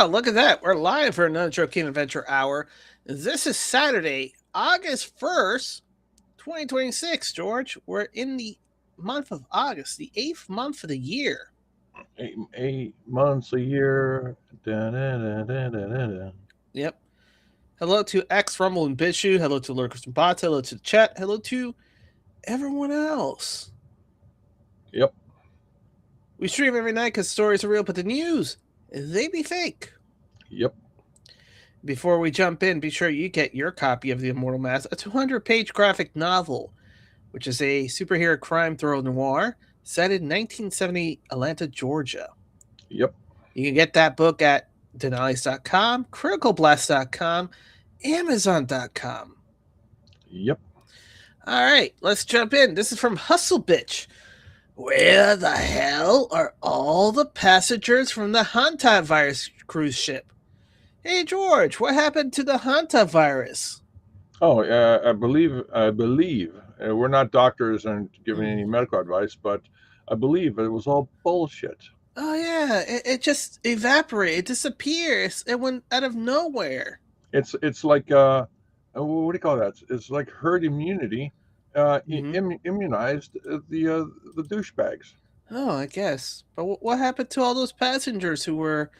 Oh, look at that. We're live for another Joking Adventure Hour. This is Saturday, August 1st, 2026, George. We're in the month of August, the 8th month of the year. 8 months a year. Da-da-da-da-da-da. Yep. Hello to X, Rumble, and Bishu. Hello to Lurkers and Bots. Hello to the chat. Hello to everyone else. Yep. We stream every night because stories are real, but the news, they be fake. Yep. Before we jump in, be sure you get your copy of The Immortal Mask, a 200-page graphic novel, which is a superhero crime thriller noir set in 1970 Atlanta, Georgia. Yep. You can get that book at Dinales.com, CriticalBlast.com, Amazon.com. Yep. All right, let's jump in. This is from Hustle Bitch. Where the hell are all the passengers from the Hanta virus cruise ship? Hey, George, what happened to the Hanta virus? Oh, I believe we're not doctors and giving any medical advice, but I believe it was all bullshit. Oh, yeah, it just evaporated, it disappears, it went out of nowhere. It's like what do you call that? It's like herd immunity. Mm-hmm. Immunized the douchebags. Oh, I guess. But what happened to all those passengers who were,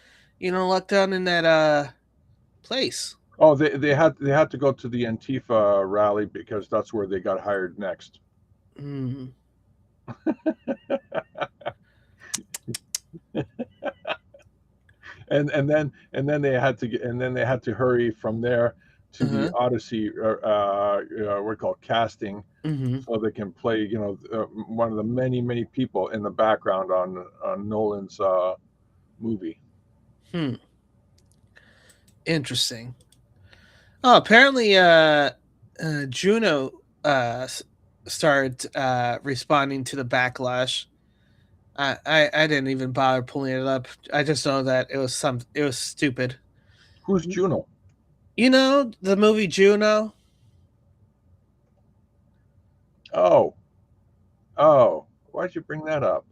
locked down in that place? Oh, they had to go to the Antifa rally because that's where they got hired next. Mm. And then they had to hurry from there to the Uh-huh. Odyssey we're called casting, Mm-hmm. so they can play one of the many people in the background on Nolan's movie. Hmm. Interesting. Oh, apparently, Juno started responding to the backlash. I didn't even bother pulling it up. I just know that it was stupid. Who's Juno? You know the movie Juno? Oh, oh, why'd you bring that up?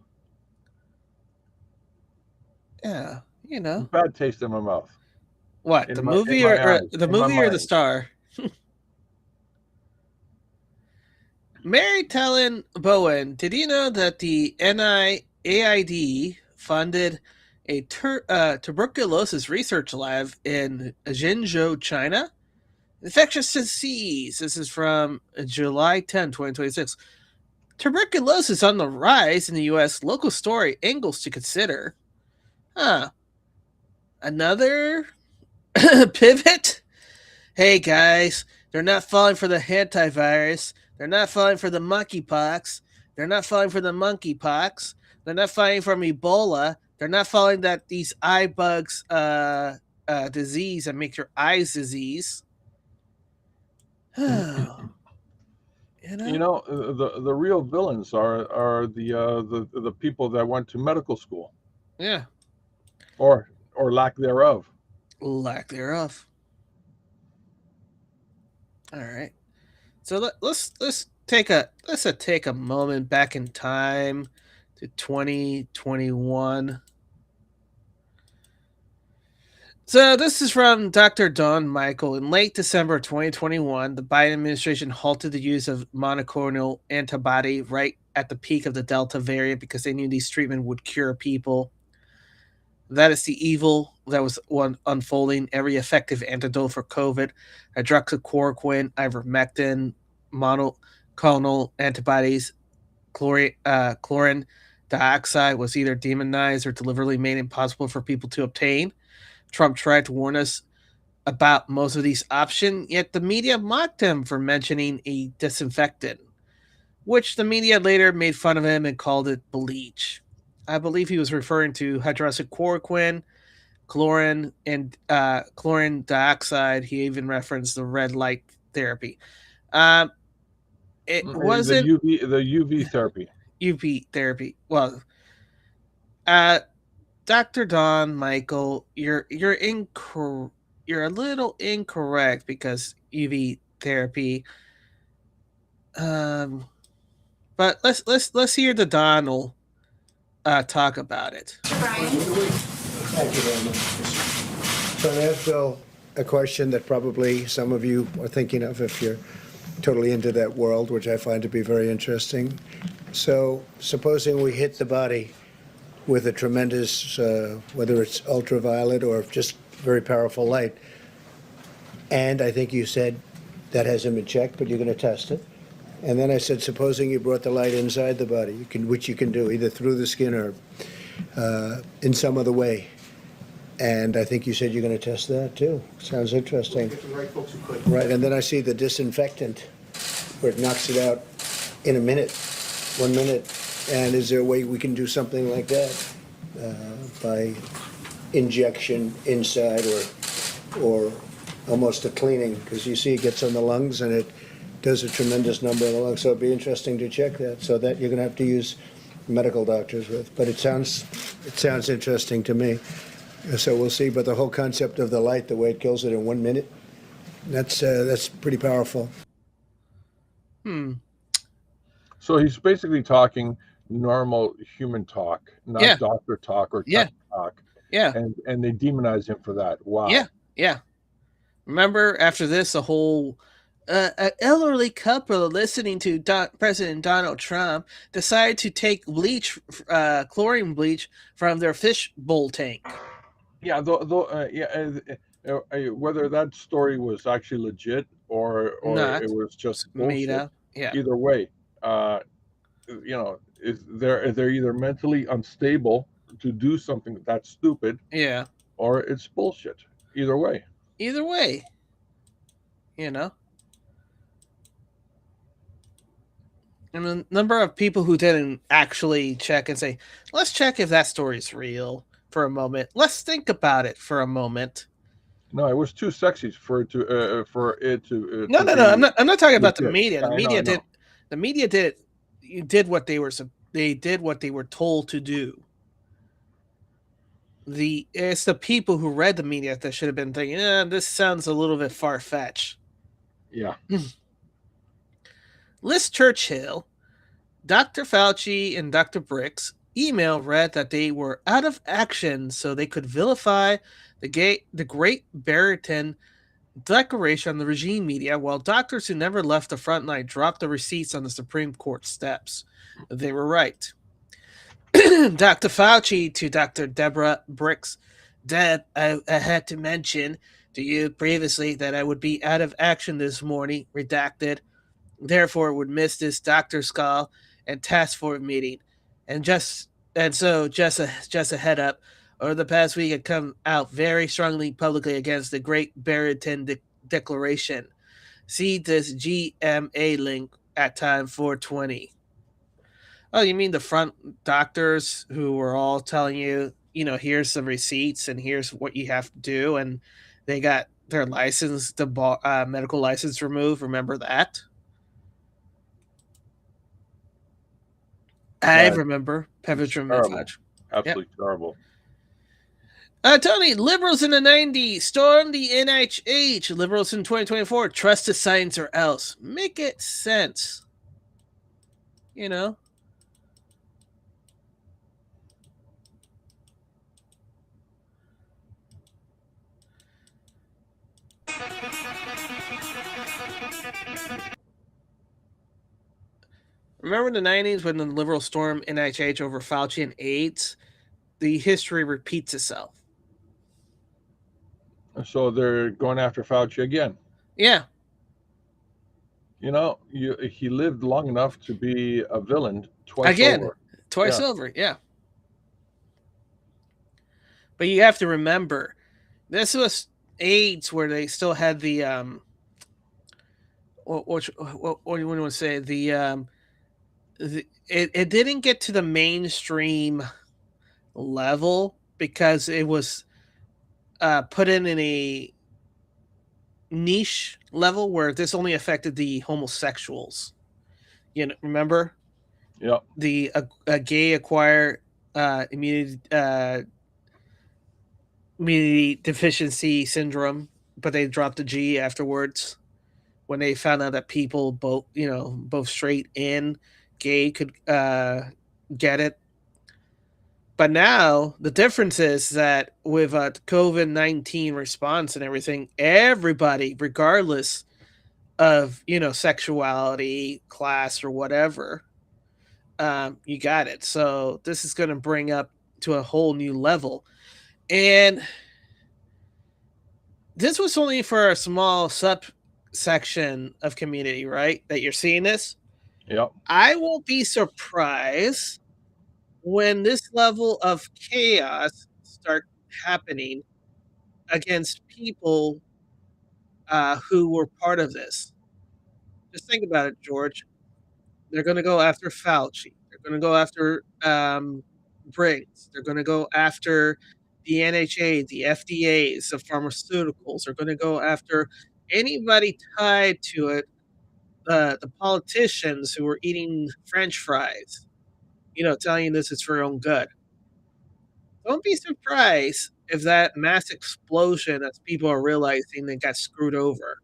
Yeah, you know. Bad taste in my mouth, What, the in movie, my or eyes, the in my movie or the mind. star? Mary Tellen Bowen, did you know that the NIAID funded a tuberculosis research lab in Jinzhou, China? Infectious disease. This is from July 10, 2026. Tuberculosis on the rise in the U.S. Local story angles to consider. Huh. Another pivot? Hey guys, they're not falling for the antivirus. They're not falling for the monkeypox. They're not falling for the monkeypox. They're not falling from Ebola. They're not falling that these eye bugs disease and make your eyes disease. you You know? know, the real villains are the people that went to medical school, Yeah. or lack thereof. Lack thereof. All right. So let's take a moment back in time to 2021. So this is from Dr. Don Michael. In late December 2021, the Biden administration halted the use of monoclonal antibody right at the peak of the Delta variant because they knew these treatment would cure people. That is the evil that was unfolding. Every effective antidote for COVID, hydroxychloroquine, ivermectin, monoclonal antibodies, chlorine dioxide was either demonized or deliberately made impossible for people to obtain. Trump tried to warn us about most of these options, yet the media mocked him for mentioning a disinfectant, which the media later made fun of him and called it bleach. I believe he was referring to hydroxychloroquine, chlorine, and chlorine dioxide. He even referenced the red light therapy. Um, it The wasn't UV therapy. UV therapy. Well, uh, Dr. Don Michael, you're a little incorrect because UV therapy. Um, but let's hear the Donald talk about it. Brian. Thank you very much. So I ask Bill a question that probably some of you are thinking of if you're totally into that world, which I find to be very interesting. So supposing we hit the body with a tremendous, whether it's ultraviolet or just very powerful light, and I think you said that hasn't been checked, but you're going to test it. And then I said, supposing you brought the light inside the body, which you can do either through the skin or in some other way. And I think you said you're going to test that too. Sounds interesting. Get the right folks who could. Right, and then I see the disinfectant where it knocks it out in a minute, 1 minute. And is there a way we can do something like that by injection inside or almost a cleaning? Because you see it gets on the lungs and it does a tremendous number of the lungs. So it'd be interesting to check that. So that you're going to have to use medical doctors with. But it sounds interesting to me. So we'll see. But the whole concept of the light, the way it kills it in 1 minute, that's pretty powerful. So he's basically talking normal human talk, not Yeah. doctor talk or Yeah. tech talk. Yeah. And they demonize him for that. Wow. Yeah. Remember, after this, a whole elderly couple listening to President Donald Trump decided to take bleach, chlorine bleach, from their fish bowl tank. Yeah, whether that story was actually legit or Not it was just made bullshit. up. Yeah. Either way, they're either mentally unstable to do something that's stupid, Yeah. or it's bullshit. Either way. Either way, you know. And the number of people who didn't actually check and say, let's check if that story's real for a moment. Let's think about it for a moment. No, it was too sexy for it to No. I'm not talking about the legit. media. The I media know. did what they were told to do. It's the people who read the media that should have been thinking, this sounds a little bit far fetched. Yeah. Liz Churchill, Dr. Fauci, and Dr. Bricks email read that they were out of action so they could vilify the Great Barrington Declaration on the regime media, while doctors who never left the front line dropped the receipts on the Supreme Court steps. They were right. Dr. Fauci to Dr. Deborah Bricks. Deb, I had to mention to you previously that I would be out of action this morning, redacted. Therefore, would miss this doctor's call and task force meeting. Just a head up. Over the past week, I've come out very strongly publicly against the Great Barrington Declaration. See this GMA link at time 420. Oh, you mean the front doctors who were all telling you, here's some receipts and here's what you have to do, and they got their license, the medical license removed. Remember that? I remember. Terrible. Absolutely terrible. Tony, liberals in the 90s stormed the NIH. Liberals in 2024 trust the science or else. Make it sense. Remember in the 90s when the liberals stormed NIH over Fauci and AIDS? The history repeats itself. So they're going after Fauci again. Yeah. He lived long enough to be a villain twice over. Twice over, yeah. But you have to remember, this was AIDS where they still had the what do you want to say? It didn't get to the mainstream level because it was put in a niche level where this only affected the homosexuals. Remember? Yeah. The gay acquire immunity deficiency syndrome, but they dropped the G afterwards when they found out that people both straight and gay could get it. But now the difference is that with COVID-19 response and everything, everybody, regardless of sexuality, class, or whatever, you got it. So this is going to bring up to a whole new level, and this was only for a small subsection of community, right? That you're seeing this. Yep. I won't be surprised when this level of chaos start happening against people who were part of this. Just think about it, George. They're going to go after Fauci. They're going to go after Briggs. They're going to go after the NHA, the FDAs, the pharmaceuticals. They're going to go after anybody tied to it. The politicians who were eating French fries, telling you this is for your own good. Don't be surprised if that mass explosion, as people are realizing they got screwed over.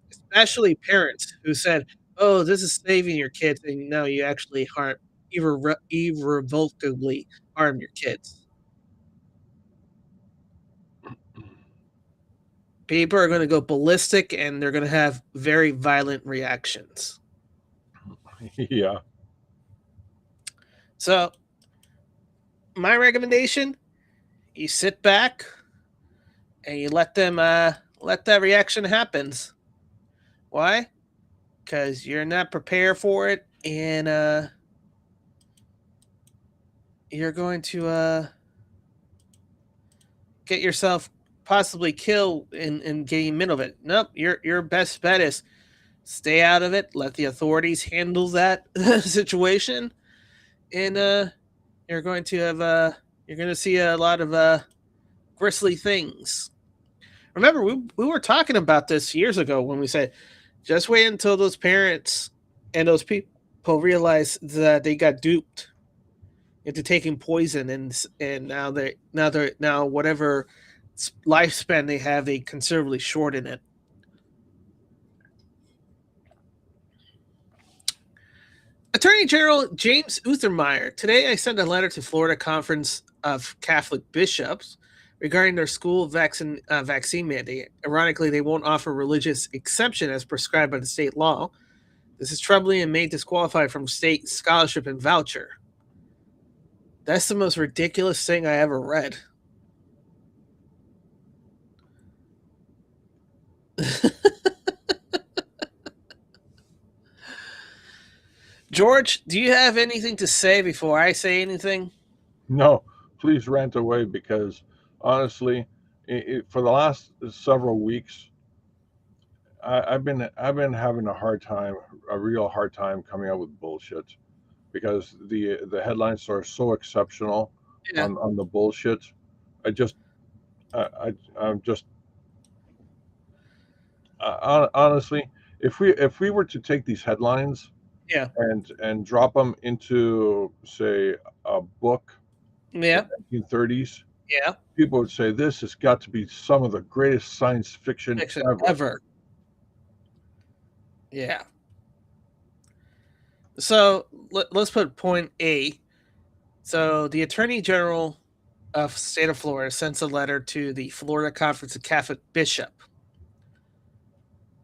Especially parents who said, "Oh, this is saving your kids," and no, you actually irrevocably harm your kids. People are going to go ballistic, and they're going to have very violent reactions. Yeah. So, my recommendation: you sit back and you let that reaction happens. Why? Because you're not prepared for it, and you're going to get yourself possibly killed in getting middle of it. Nope, your best bet is stay out of it. Let the authorities handle that situation, and you're going to have you're going to see a lot of grisly things. Remember, we were talking about this years ago when we said, just wait until those parents and those people realize that they got duped into taking poison, and now whatever lifespan they have, they considerably shorten it. Attorney General James Uthermeyer. Today I sent a letter to Florida Conference of Catholic Bishops regarding their school vaccine mandate. Ironically, they won't offer religious exemption as prescribed by the state law. This is troubling and may disqualify from state scholarship and voucher. That's the most ridiculous thing I ever read. George, do you have anything to say before I say anything? No, please rant away, because honestly, for the last several weeks, I've been having a real hard time coming up with bullshit, because the headlines are so exceptional Yeah. on the bullshit. I'm just honestly, if we were to take these headlines, Yeah. and drop them into, say, a book Yeah. in 1930s, Yeah. people would say this has got to be some of the greatest science fiction Ever. Yeah. So let's put point A. So the Attorney General of State of Florida sends a letter to the Florida Conference of Catholic Bishop.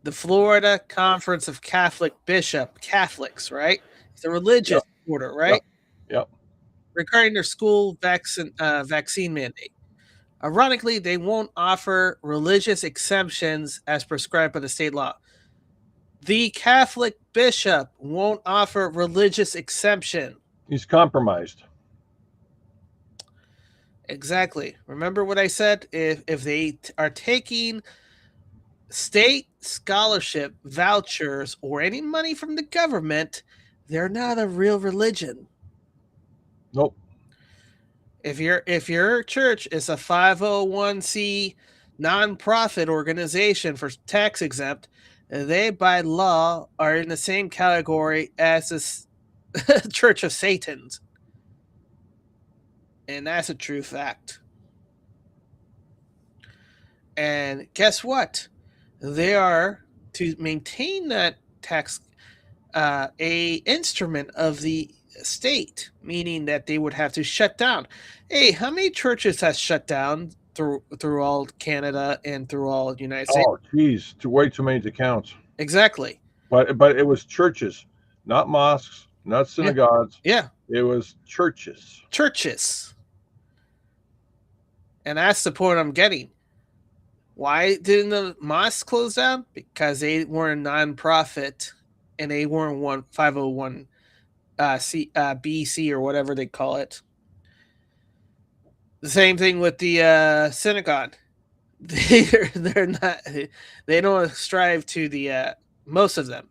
The Florida Conference of Catholics, right? It's a religious order, right? Yep. Regarding their school vaccine mandate. Ironically, they won't offer religious exemptions as prescribed by the state law. The Catholic bishop won't offer religious exemption. He's compromised. Exactly. Remember what I said? If they are taking state scholarship vouchers or any money from the government, they're not a real religion. Nope. If your church is a 501c nonprofit organization for tax exempt, they by law are in the same category as the Church of Satan's. And that's a true fact. And guess what? They are, to maintain that tax, a instrument of the state, meaning that they would have to shut down. Hey, how many churches has shut down through all Canada and through all the United States? Oh, geez, way too many to count. Exactly. But it was churches, not mosques, not Yeah. synagogues. Yeah. It was churches. Churches. And that's the point I'm getting. Why didn't the mosques close down? Because they weren't a nonprofit and they weren't 501 BC or whatever they call it. The same thing with the synagogue. They're not. They don't strive to the. Most of them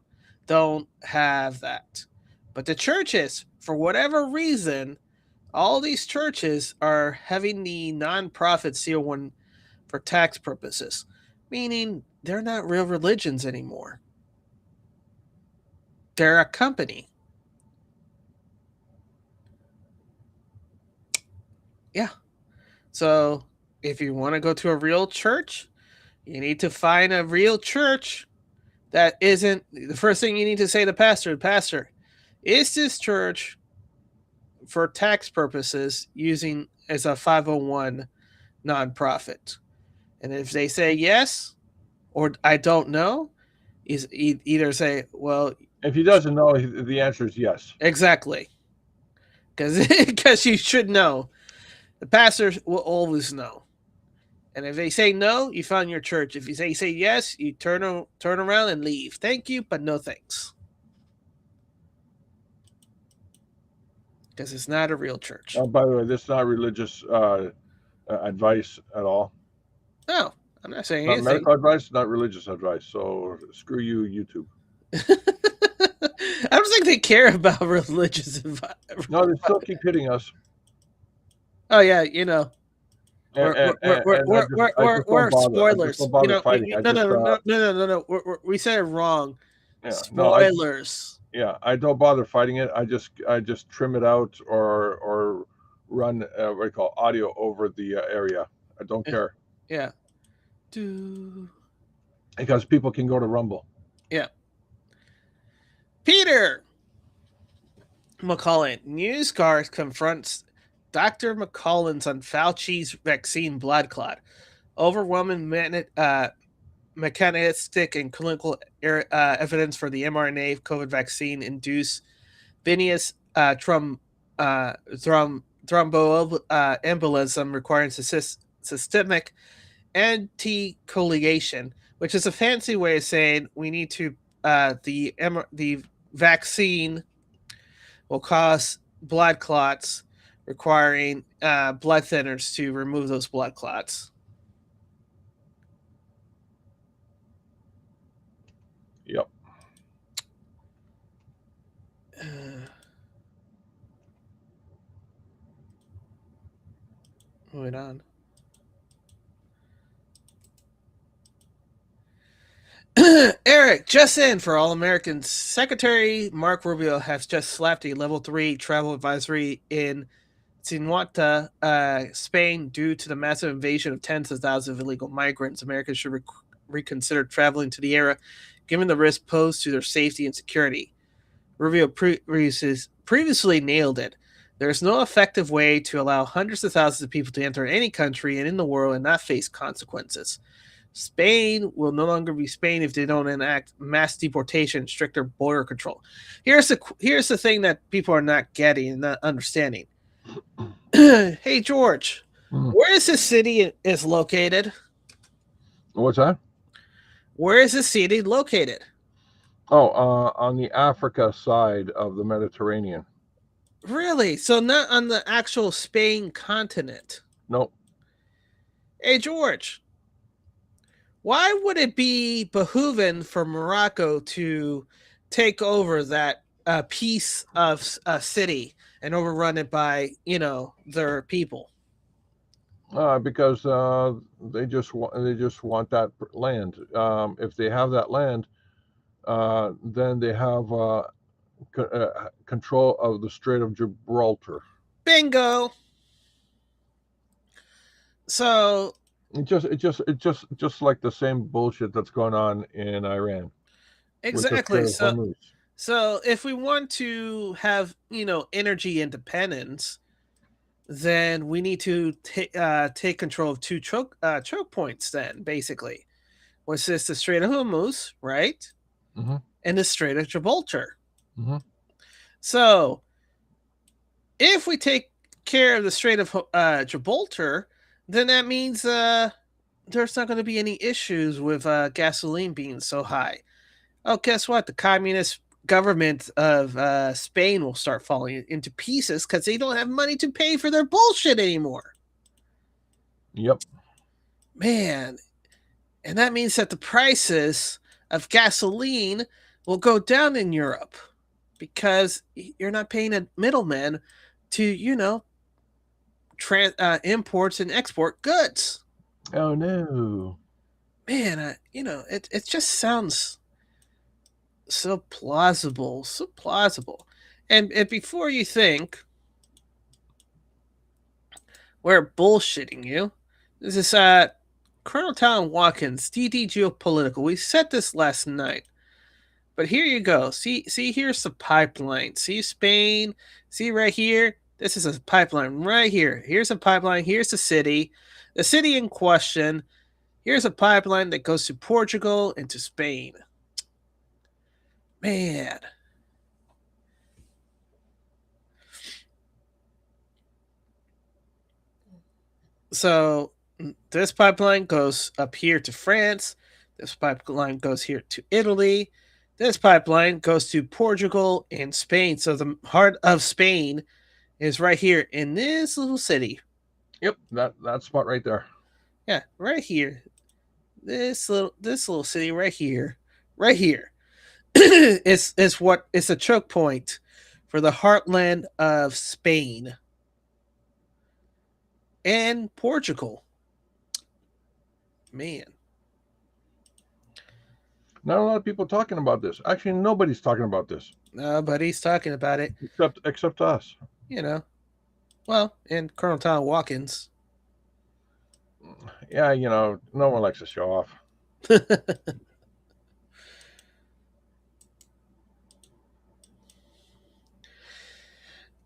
don't have that, but the churches, for whatever reason, all these churches are having the nonprofit CO1 for tax purposes, meaning they're not real religions anymore. They're a company. Yeah. So if you want to go to a real church, you need to find a real church that isn't the first thing you need to say to pastor, is this church for tax purposes using as a 501 nonprofit? And if they say yes, or I don't know, is either say, well, If he doesn't know, the answer is yes. exactly. Because you should know. The pastor will always know. And if they say no, you found your church. If you say yes, you turn around and leave. Thank you, but no thanks. Because it's not a real church. By the way, this is not religious advice at all. No, I'm not saying Not anything. medical advice, not religious advice. So screw you, YouTube. I don't think they care about religious advice. No, they still keep hitting us. Oh yeah, you know. We're spoilers. You know, no. We said it wrong. Yeah, Spoilers. No, I don't bother fighting it. I just trim it out or run what do you call audio over the area. I don't care. Yeah. Because people can go to Rumble. Yeah. Peter McCullen, NewsGuard confronts Dr. McCullen's on Fauci's vaccine blood clot. Overwhelming mechanistic and clinical evidence for the mRNA COVID vaccine induced venous thromboembolism requiring systemic anticoagulation, which is a fancy way of saying we need to the vaccine will cause blood clots, requiring blood thinners to remove those blood clots. Yep. Moving on. Eric, just in for all Americans. Secretary Mark Rubio has just slapped a level 3 travel advisory in Ceuta, Spain, due to the massive invasion of tens of thousands of illegal migrants. Americans should reconsider traveling to the area, given the risk posed to their safety and security. Rubio previously nailed it. There is no effective way to allow hundreds of thousands of people to enter any country and in the world and not face consequences. Spain will no longer be Spain if they don't enact mass deportation and stricter border control. Here's the thing that people are not getting and not understanding. Hey, George, where is this city is located? What's that? Where is this city located? Oh, on the Africa side of the Mediterranean. Really? So not on the actual Spain continent? Nope. Hey, George, why would it be behooving for Morocco to take over that piece of a city and overrun it by, their people? Because they just want that land. If they have that land, then they have control of the Strait of Gibraltar. Bingo. So It's just like the same bullshit that's going on in Iran. Exactly. So if we want to have, energy independence, then we need to take control of two choke points. Then basically, what's this? The Strait of Hormuz, right? Mm-hmm. And the Strait of Gibraltar. Mm-hmm. So if we take care of the Strait of Gibraltar, then that means there's not going to be any issues with gasoline being so high. Oh, guess what? The communist government of Spain will start falling into pieces because they don't have money to pay for their bullshit anymore. Yep. Man, and that means that the prices of gasoline will go down in Europe because you're not paying a middleman to, imports and export goods. Oh no. Man, it just sounds so plausible, so plausible. And before you think we're bullshitting you, this is Colonel Tom Watkins, DD Geopolitical. We said this last night, but here you go. See, here's the pipeline. See Spain. See right here. This is a pipeline right here. Here's a pipeline. Here's the city in question. Here's a pipeline that goes to Portugal and to Spain. Man. So this pipeline goes up here to France. This pipeline goes here to Italy. This pipeline goes to Portugal and Spain. So the heart of Spain is right here in this little city. Yep, that spot right there. Yeah, right here. This little city right here. Right here. it's a choke point for the heartland of Spain and Portugal. Man. Not a lot of people talking about this. Actually, nobody's talking about this. Nobody's talking about it. Except us. Well, and Colonel Tom Watkins. Yeah, no one likes to show off.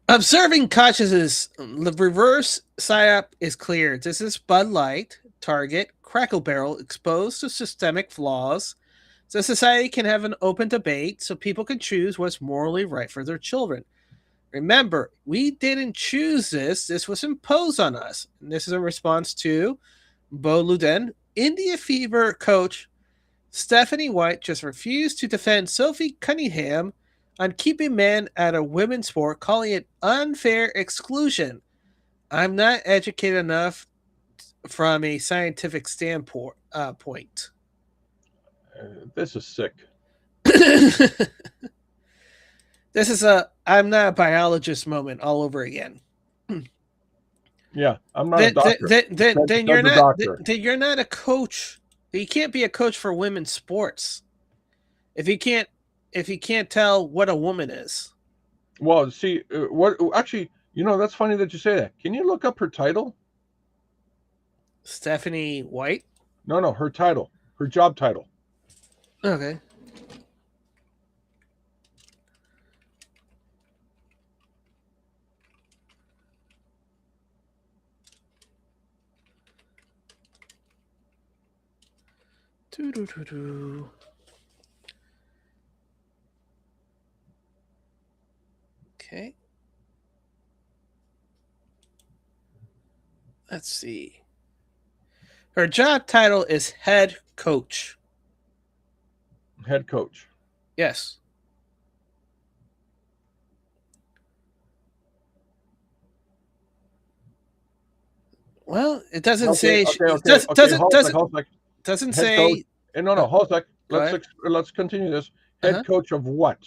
Observing consciousness, the reverse psyop is clear. This is Bud Light, Target, Crackle Barrel exposed to systemic flaws. So society can have an open debate so people can choose what's morally right for their children. Remember, we didn't choose this. This was imposed on us. And this is a response to Bo Luden, India Fever coach Stephanie White just refused to defend Sophie Cunningham on keeping men out of women's sport, calling it unfair exclusion. I'm not educated enough from a scientific standpoint. This is sick. This is I'm not a biologist moment all over again. Yeah, I'm not a doctor. Then you're not. Then you're not a coach. You can't be a coach for women's sports if you can't tell what a woman is. Well, see, what actually, that's funny that you say that. Can you look up her title? Stephanie White? No, her title, her job title. Okay. Okay. Let's see. Her job title is head coach. Head coach. Yes. Well, it doesn't say. Doesn't say. Coach. No, hold on. Let's continue this. Head coach of what?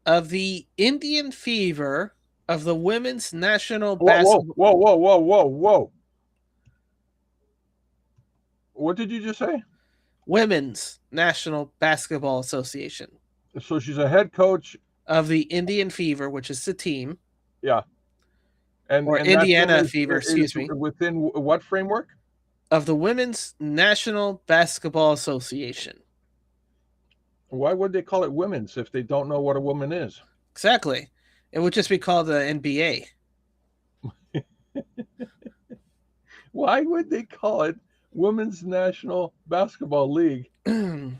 Of the Indian Fever of the women's national basketball. Whoa. What did you just say? Women's National Basketball Association. So she's a head coach of the Indian Fever, which is the team. Yeah. And Indiana Fever, excuse me. Within what framework? Of the Women's National Basketball Association. Why would they call it women's if they don't know what a woman is? Exactly. It would just be called the NBA. Why would they call it Women's National Basketball League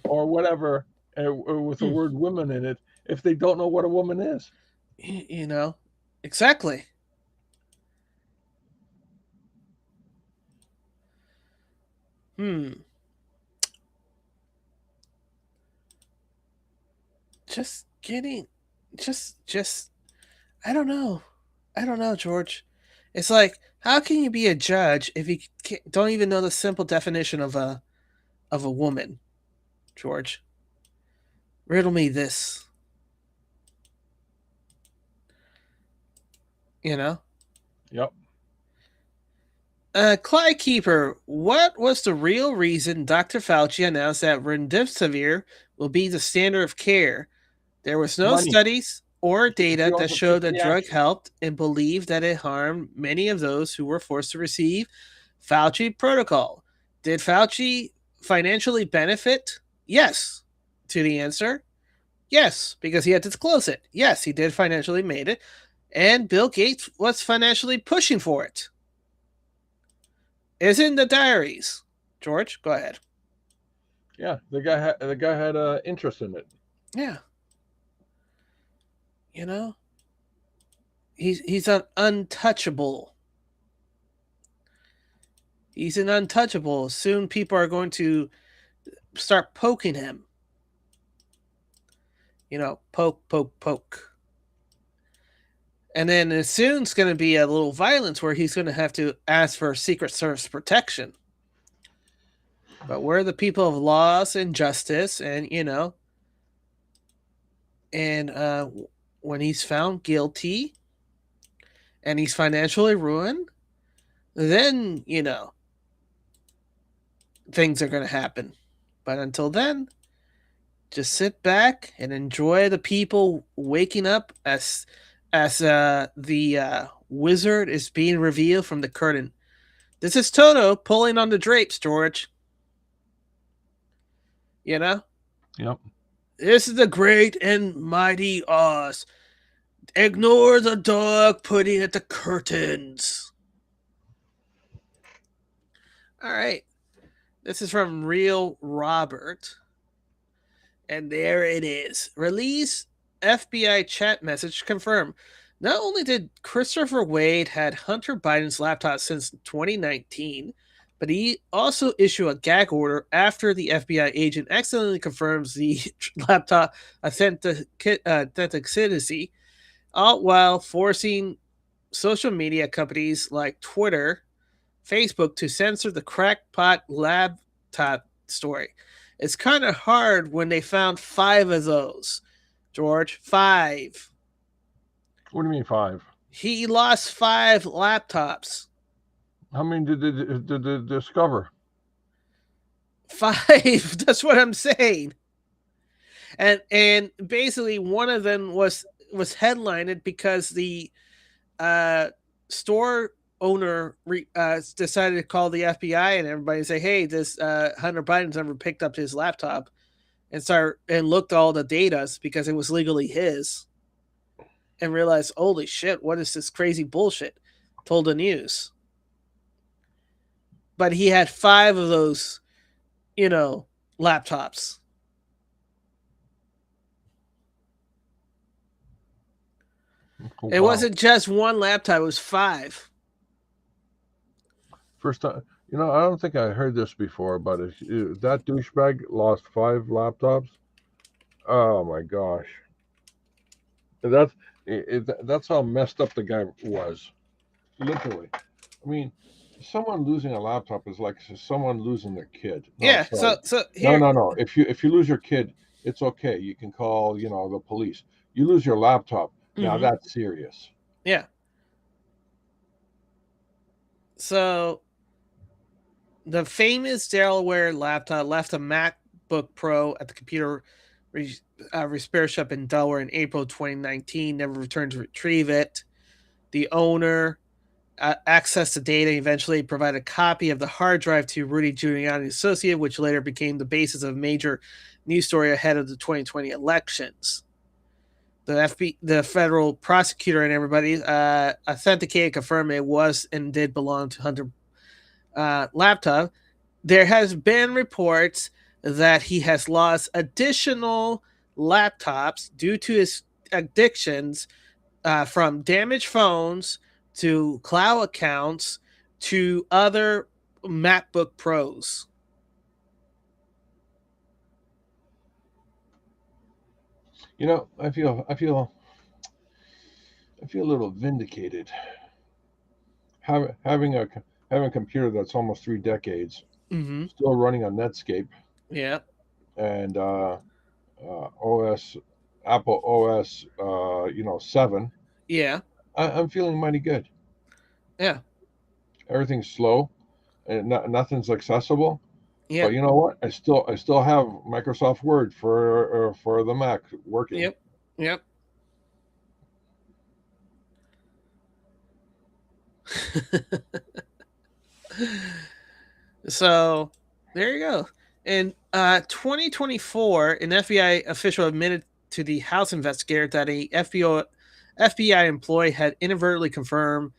or whatever with the word women in it if they don't know what a woman is? You know, exactly. Hmm. Just getting, just. I don't know. I don't know, George. It's like, how can you be a judge if you don't even know the simple definition of a woman, George? Riddle me this. You know. Yep. Clyde Keeper, what was the real reason Dr. Fauci announced that remdesivir will be the standard of care? There was no Money. studies or data He that owns a chain showed the drug reaction. helped and believed that it harmed many of those who were forced to receive Fauci protocol. Did Fauci financially benefit? Yes. To the answer, yes, because he had to disclose it. Yes, he did financially made it. And Bill Gates was financially pushing for it. Is in the diaries. George, go ahead. Yeah, the guy had interest in it. Yeah. You know, he's an untouchable. He's an untouchable. Soon people are going to start poking him. You know, poke, poke, poke. And then soon it's going to be a little violence where he's going to have to ask for Secret Service protection. But we're the people of laws and justice, and and when he's found guilty and he's financially ruined, then things are going to happen. But until then, just sit back and enjoy the people waking up as the wizard is being revealed from the curtain. This is Toto pulling on the drapes, George. You know? Yep. This is the great and mighty Oz. Ignore the dog putting at the curtains. All right. This is from Real Robert. And there it is. Release FBI chat message confirmed. Not only did Christopher Wade had Hunter Biden's laptop since 2019, but he also issued a gag order after the FBI agent accidentally confirms the laptop authenticity, all while forcing social media companies like Twitter, Facebook to censor the crackpot laptop story. It's kind of hard when they found 5 of those, George. 5. What do you mean 5? He lost 5 laptops. How many did they discover? 5. That's what I'm saying. And basically one of them was headlined because the store owner decided to call the FBI and everybody say, "Hey, this Hunter Biden's never picked up his laptop," and looked at all the data because it was legally his, and realized, "Holy shit, what is this crazy bullshit?" Told the news, but he had 5 of those, laptops. Oh, It wow. wasn't just one laptop; it was 5. First time, I don't think I heard this before, but that douchebag lost 5 laptops. Oh my gosh, that's that's how messed up the guy was. Literally, I mean, someone losing a laptop is like someone losing their kid. No, Yeah. sorry, So no, here. no, no. If you lose your kid, it's okay. You can call the police. You lose your laptop, now Mm-hmm. that's serious. Yeah. So the famous Delaware laptop left a MacBook Pro at the computer repair shop in Delaware in April 2019. Never returned to retrieve it. The owner accessed the data, eventually provided a copy of the hard drive to Rudy Giuliani's associate, which later became the basis of major news story ahead of the 2020 elections. The federal prosecutor and everybody authenticated, confirmed it was and did belong to Hunter laptop. There has been reports that he has lost additional laptops due to his addictions, from damaged phones to cloud accounts to other MacBook Pros. You know, I feel a little vindicated. Having a computer that's almost 3 decades, Mm-hmm. still running on Netscape Yeah. and OS, Apple OS, 7. Yeah. I'm feeling mighty good. Yeah. Everything's slow, and nothing's accessible. Yeah. But you know what? I still have Microsoft Word for the Mac working. Yep. Yep. So there you go. In 2024, an FBI official admitted to the House investigator that a FBI employee had inadvertently confirmed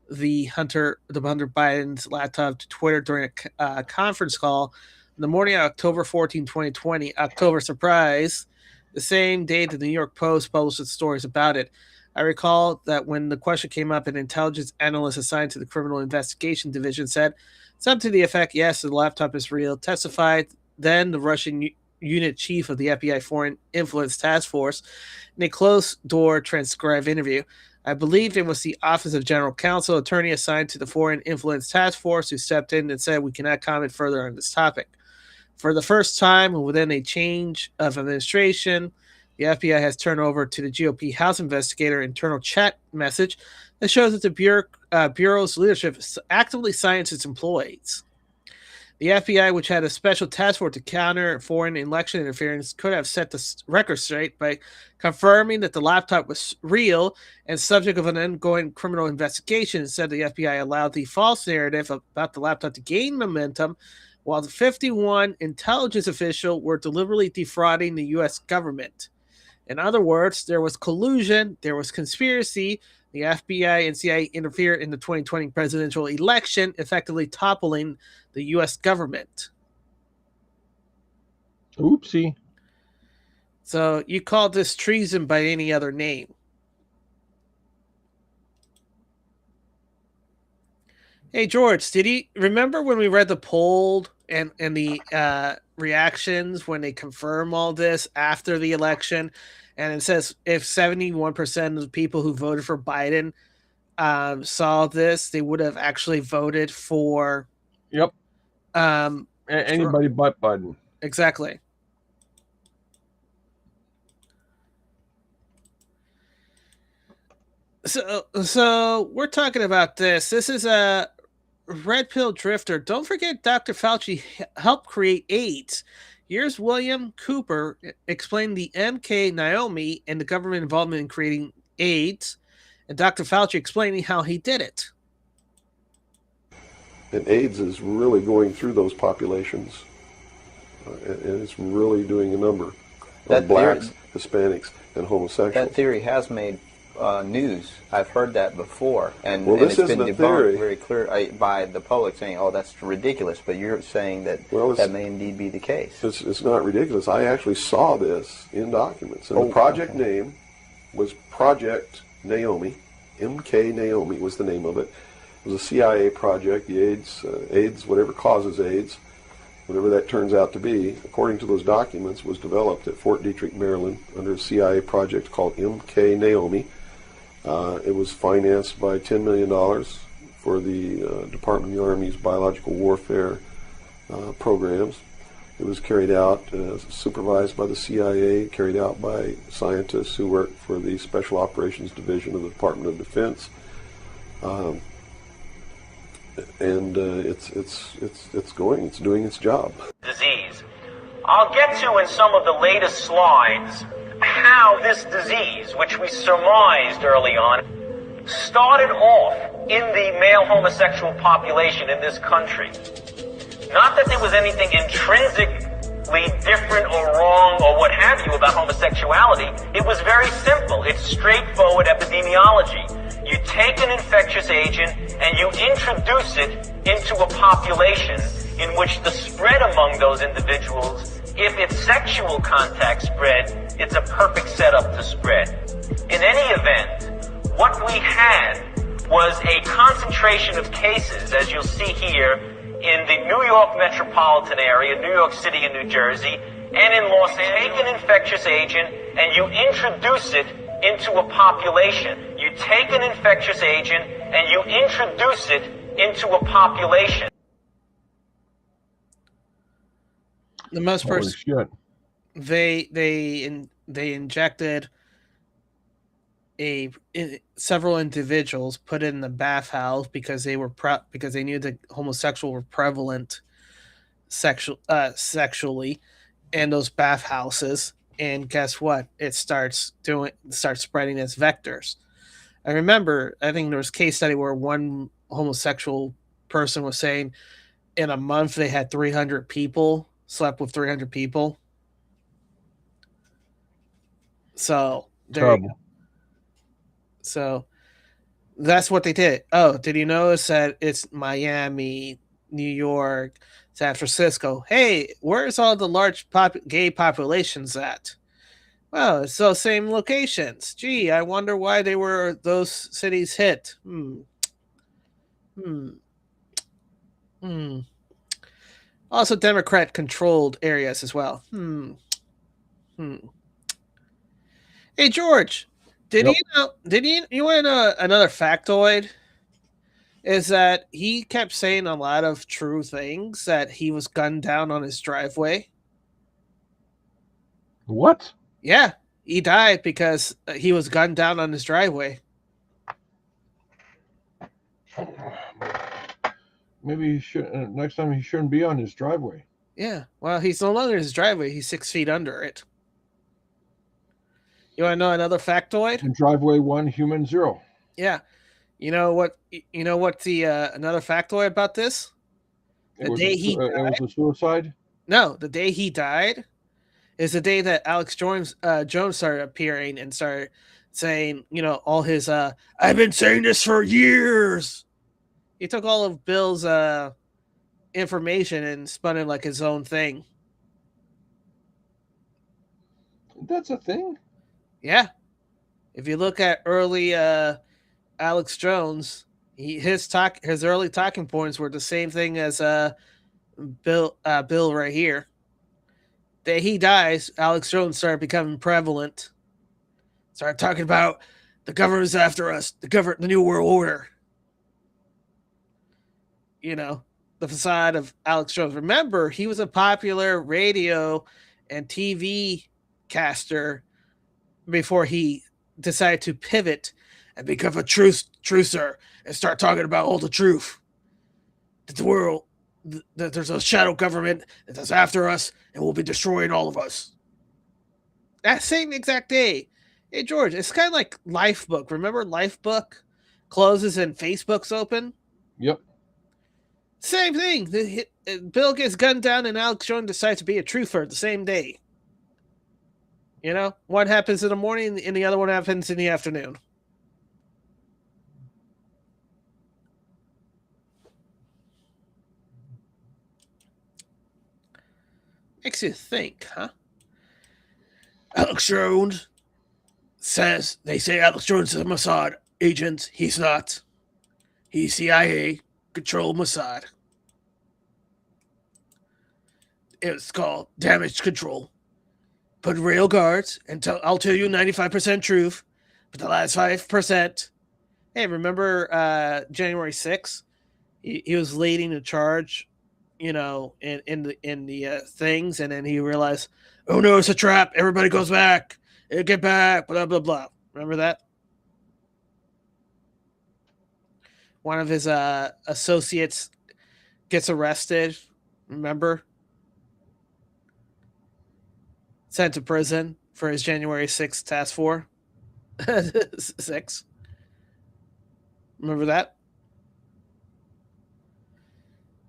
the Hunter Biden's laptop to Twitter during a conference call on the morning of October 14, 2020. October surprise, the same day that the New York Post published its stories about it. I recall that when the question came up, an intelligence analyst assigned to the Criminal Investigation Division said something to the effect, yes, the laptop is real, testified then the Russian unit chief of the FBI Foreign Influence Task Force in a closed-door transcribed interview. I believe it was the Office of General Counsel, attorney assigned to the Foreign Influence Task Force, who stepped in and said, we cannot comment further on this topic. For the first time within a change of administration, the FBI has turned over to the GOP House investigator internal chat message that shows that the Bureau's leadership actively silenced its employees. The FBI, which had a special task force to counter foreign election interference, could have set the record straight by confirming that the laptop was real and subject of an ongoing criminal investigation. Instead, the FBI allowed the false narrative about the laptop to gain momentum, while the 51 intelligence officials were deliberately defrauding the U.S. government. In other words, there was collusion, there was conspiracy. The FBI and CIA interfered in the 2020 presidential election, effectively toppling the U.S. government. Oopsie. So you call this treason by any other name. Hey, George, did you remember when we read the poll and the reactions when they confirm all this after the election? And it says if 71% of the people who voted for Biden saw this, they would have actually voted for. Yep. Anybody but Biden. Exactly. So we're talking about this. This is a red pill drifter. Don't forget Dr. Fauci helped create AIDS. Here's William Cooper explaining the MK Naomi and the government involvement in creating AIDS, and Dr. Fauci explaining how he did it. And AIDS is really going through those populations, and it's really doing a number on blacks, Hispanics, and homosexuals. That theory has made news. I've heard that before, and, well, and this it's been isn't debunked very clear by the public, saying, "Oh, that's ridiculous." But you're saying that that may indeed be the case. It's not ridiculous. I actually saw this in documents, and the project name was Project Naomi. MK Naomi was the name of it. It was a CIA project. The AIDS, whatever causes AIDS, whatever that turns out to be, according to those documents, was developed at Fort Detrick, Maryland, under a CIA project called MK Naomi. It was financed by $10 million for the Department of the Army's biological warfare programs. It was carried out, supervised by the CIA, carried out by scientists who worked for the Special Operations Division of the Department of Defense. And it's doing its job. Disease. I'll get to in some of the latest slides how this disease, which we surmised early on, started off in the male homosexual population in this country. Not that there was anything intrinsic different or wrong or what have you about homosexuality. It was very simple. It's straightforward epidemiology. You take an infectious agent and you introduce it into a population in which the spread among those individuals, if it's sexual contact spread, it's a perfect setup to spread. In any event, what we had was a concentration of cases, as you'll see here, in the New York metropolitan area, New York City and New Jersey, and in Los Angeles. Take an infectious agent and you introduce it into a population. You take an infectious agent and you introduce it into a population. The most Holy person shit. they injected several individuals, put in the bathhouse because they were because they knew that homosexuals were prevalent sexually in those bathhouses, and guess what? It starts spreading as vectors. I remember, I think there was a case study where one homosexual person was saying in a month they had 300 people slept with 300 people. So there. So that's what they did. Oh, did you notice that it's Miami, New York, San Francisco? Hey, where's all the large gay populations at? Well, it's those same locations. Gee, I wonder why those cities hit. Also, Democrat-controlled areas as well. Hey, George, did you want to know another factoid? Is that he kept saying a lot of true things, that he was gunned down on his driveway. What? Yeah, he died because he was gunned down on his driveway. Maybe he should. Next time he shouldn't be on his driveway. Yeah, well, he's no longer in his driveway. He's 6 feet under it. You want to know another factoid? In driveway 1, human 0. Yeah. You know what? You know what the another factoid about this? It was a suicide. No, the day he died is the day that Alex Jones started appearing and started saying, all his I've been saying this for years. He took all of Bill's information and spun it like his own thing. That's a thing? Yeah. If you look at early Alex Jones, his early talking points were the same thing as Bill right here. Day he dies, Alex Jones started becoming prevalent. Started talking about the government's after us, the new world order. The facade of Alex Jones. Remember, he was a popular radio and TV caster before he decided to pivot and become a truther and start talking about all the truth. That the world, that there's a shadow government that's after us and will be destroying all of us. That same exact day. Hey, George, it's kind of like Lifebook. Remember Lifebook closes and Facebook's open? Yep. Same thing. Bill gets gunned down and Alex Jones decides to be a truther the same day. One happens in the morning and the other one happens in the afternoon. Makes you think, huh? Alex Jones says, they say Alex Jones is a Mossad agent. He's not. He's CIA controlled Mossad. It's called damage control. Put rail guards and I'll tell you 95% truth, but the last 5%. Hey, remember January 6th? He was leading the charge, in the things, and then he realized, oh no, it's a trap. Everybody goes back. Get back. Blah blah blah. Remember that? One of his associates gets arrested. Remember? Sent to prison for his January 6th task force. 6. Remember that?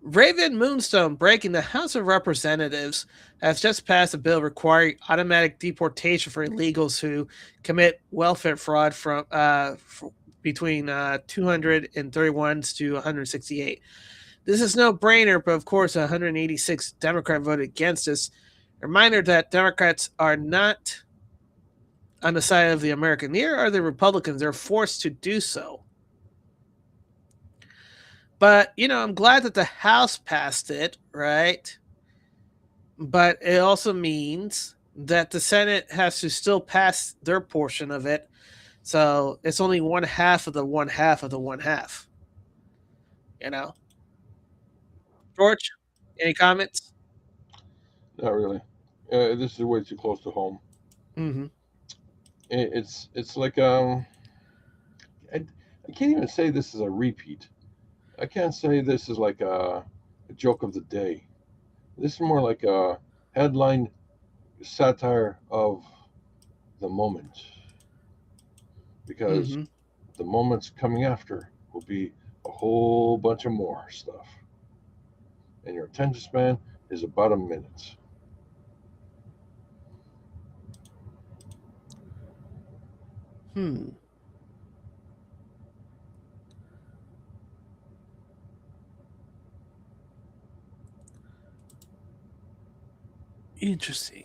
Raven Moonstone breaking the House of Representatives has just passed a bill requiring automatic deportation for illegals who commit welfare fraud from between 231 to 168. This is no brainer, but of course, 186 Democrats voted against this. Reminder that Democrats are not on the side of the American. Neither are the Republicans. They're forced to do so. But, I'm glad that the House passed it, right? But it also means that the Senate has to still pass their portion of it. So it's only one half of the one half of the one half. George, any comments? Not really. This is way too close to home. Mm-hmm. It's like I can't even say this is a repeat. I can't say this is like a joke of the day. This is more like a headline satire of the moment, because Mm-hmm. the moments coming after will be a whole bunch of more stuff, and your attention span is about a minute. Interesting.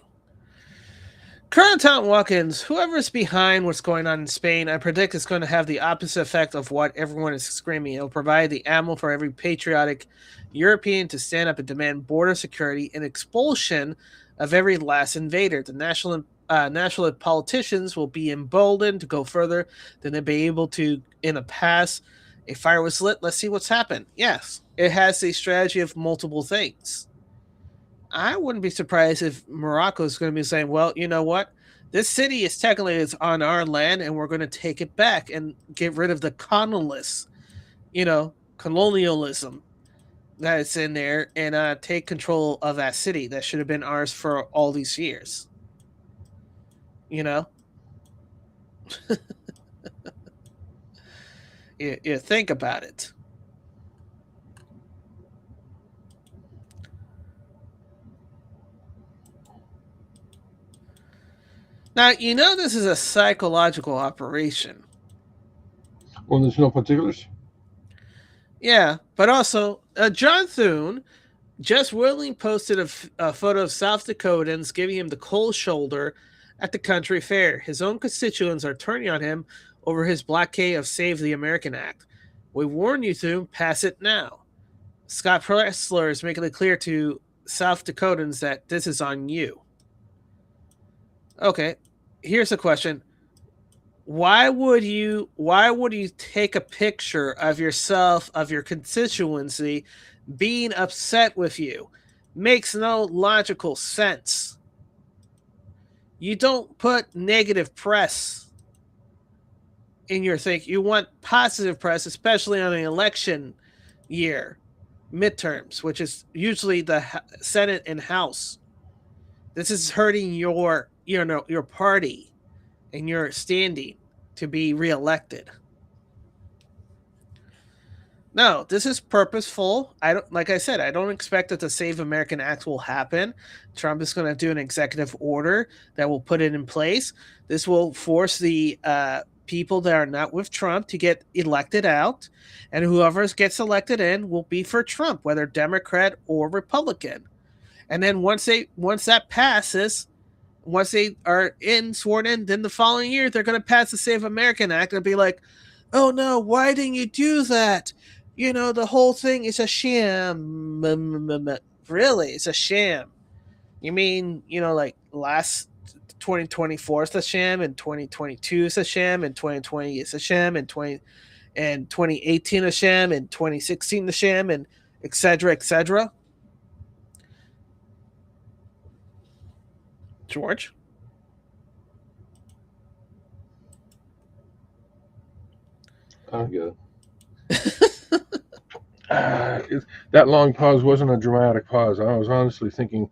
Current Tom Watkins, whoever's behind what's going on in Spain, I predict it's going to have the opposite effect of what everyone is screaming. It'll provide the ammo for every patriotic European to stand up and demand border security and expulsion of every last invader. The national politicians will be emboldened to go further than they've been able to in the past. A fire was lit. Let's see what's happened. Yes, it has a strategy of multiple things. I wouldn't be surprised if Morocco is going to be saying, well, you know what? This city is technically is on our land and we're going to take it back and get rid of the colonialism that is in there and take control of that city that should have been ours for all these years. You know? you think about it. Now, this is a psychological operation. Well, there's no particulars. Yeah, but also, John Thune just willingly posted a photo of South Dakotans giving him the cold shoulder at the country fair. His own constituents are turning on him over his blockade of Save the American Act. We warn you, Thune, pass it now. Scott Pressler is making it clear to South Dakotans that this is on you. Okay, here's a question. Why would you take a picture of yourself, of your constituency, being upset with you? Makes no logical sense. You don't put negative press in your thing. You want positive press, especially on an election year, midterms, which is usually the Senate and House. This is hurting your party and your standing to be reelected. No, this is purposeful. Like I said, I don't expect that the Save American Act will happen. Trump is going to do an executive order that will put it in place. This will force the people that are not with Trump to get elected out, and whoever gets elected in will be for Trump, whether Democrat or Republican. And then once that passes, once they are sworn in, then the following year they're going to pass the Save American Act and be like, "Oh no, why didn't you do that? The whole thing is a sham." Really, it's a sham. You mean, like last 2024 is a sham, and 2022 is a sham, and 2020 is a sham, and 2018 a sham, and 2016 a sham, and etc. etc. George? I get it. That long pause wasn't a dramatic pause. I was honestly thinking,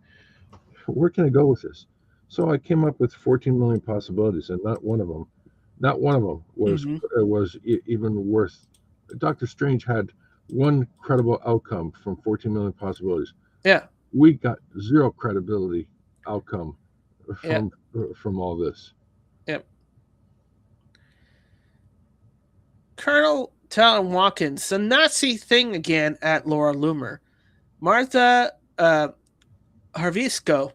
where can I go with this? So I came up with 14 million possibilities, and not one of them was even worth. Doctor Strange had one credible outcome from 14 million possibilities. Yeah. We got zero credibility outcome from all this. Yep. Colonel Talon Watkins, the Nazi thing again at Laura Loomer. Martha Harvisko.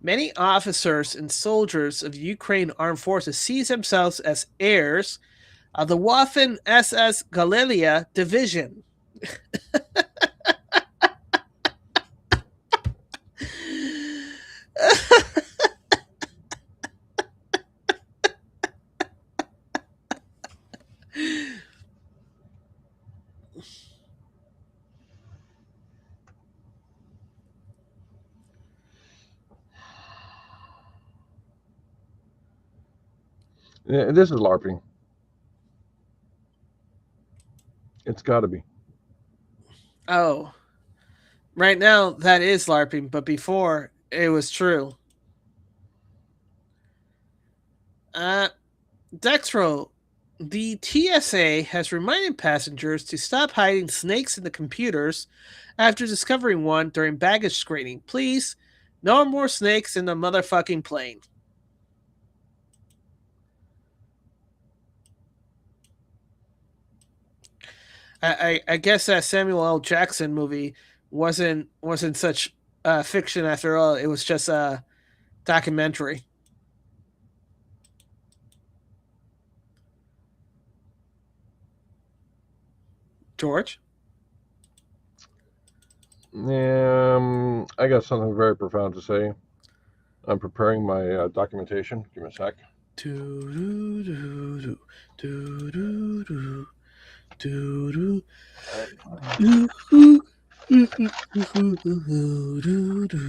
Many officers and soldiers of Ukraine armed forces see themselves as heirs of the Waffen SS Galicia division. Yeah, this is LARPing. It's got to be. Oh. Right now, that is LARPing, but before, it was true. Dextro, the TSA has reminded passengers to stop hiding snakes in the computers after discovering one during baggage screening. Please, no more snakes in the motherfucking plane. I guess that Samuel L. Jackson movie wasn't such fiction after all. It was just a documentary. George? I got something very profound to say. I'm preparing my documentation. Give me a sec.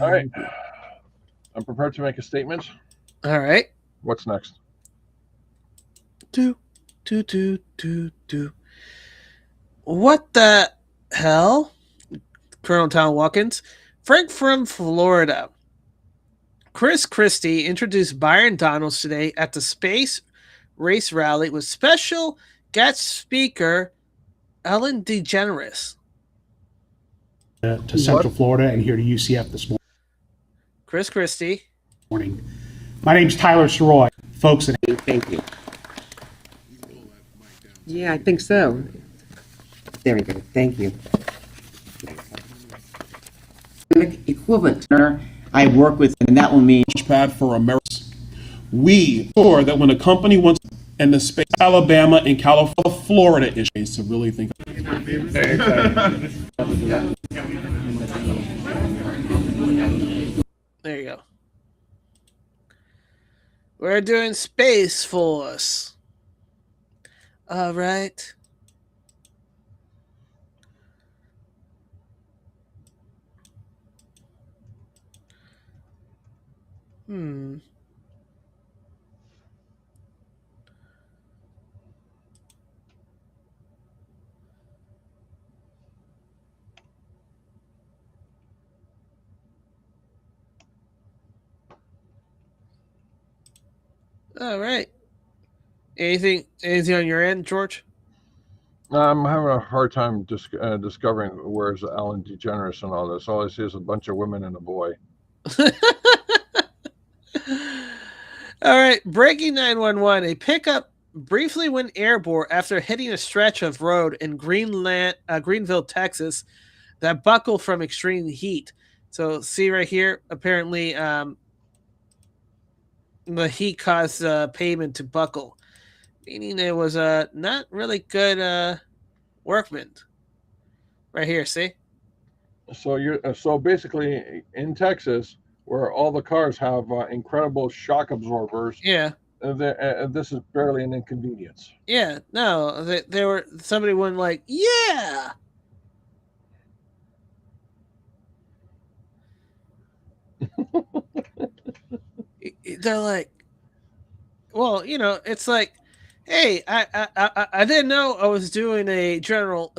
All right. I'm prepared to make a statement. All right. What's next? What the hell? Colonel Tom Watkins. Frank from Florida. Chris Christie introduced Byron Donalds today at the Space Race Rally with special guest speaker Ellen DeGeneres. To Central Florida and here to UCF this morning. Chris Christie. My name's Tyler Soroy. Folks, thank you. Yeah, I think so. There we go. Thank you. Equivalent. I work with, and that will mean Launchpad for America. We ensure that when a company wants and the space, Alabama and California, Florida is to really think. There you go. We're doing Space Force. All right. All right. Anything on your end, George? I'm having a hard time discovering where's Ellen DeGeneres and all this. All I see is a bunch of women and a boy. All right. Breaking 911. A pickup briefly went airborne after hitting a stretch of road in Greenville, Texas, that buckled from extreme heat. So see right here, apparently the heat caused the pavement to buckle, meaning it was not really good workman. Right here, see? So basically in Texas, where all the cars have incredible shock absorbers. Yeah. This is barely an inconvenience. Yeah. No, they were. Somebody went like, yeah. They're like, well, it's like, hey, I didn't know I was doing a general.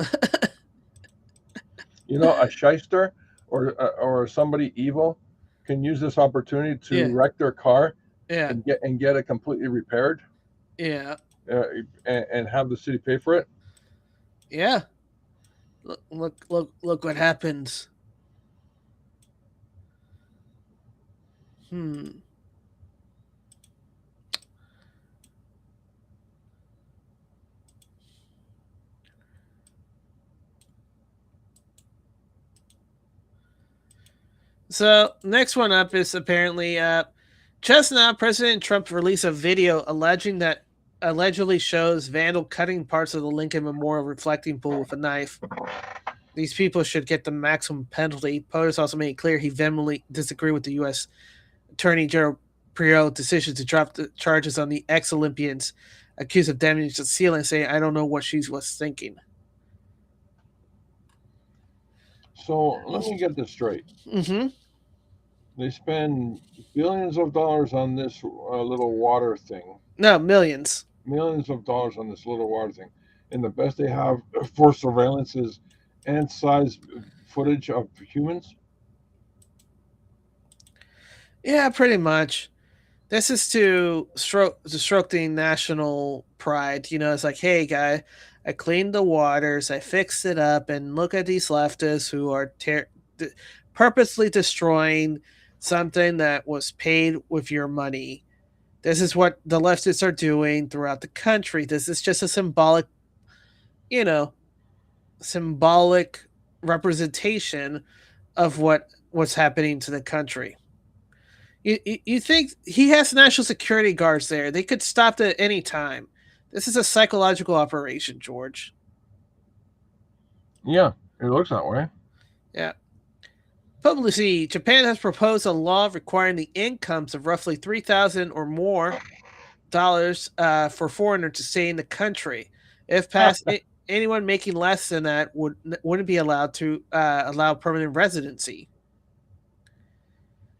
A shyster or somebody evil can use this opportunity to wreck their car and get it completely repaired. Yeah. And have the city pay for it. Yeah. Look what happens. So next one up is apparently just now President Trump released a video allegedly shows vandal cutting parts of the Lincoln Memorial reflecting pool with a knife. These people should get the maximum penalty. POTUS also made it clear he vehemently disagreed with the U.S. Attorney General Priot's decision to drop the charges on the ex-Olympians accused of damaging the ceiling, saying, "I don't know what she was thinking." So let me get this straight. Mm-hmm. They spend billions of dollars on this little water thing. No, millions. Millions of dollars on this little water thing. And the best they have for surveillance is ant-sized footage of humans? Yeah, pretty much. This is to stroke the national pride. You know, it's like, hey, guy, I cleaned the waters, I fixed it up, and look at these leftists who are purposely destroying something that was paid with your money. This is what the leftists are doing throughout the country. This is just a symbolic representation of what's happening to the country. You think he has national security guards there? They could stop it at any time. This is a psychological operation, George. Yeah, it looks that way. Yeah. Publicity. Japan has proposed a law requiring the incomes of roughly $3,000 or more for foreigners to stay in the country. If passed, anyone making less than that wouldn't be allowed to allow permanent residency.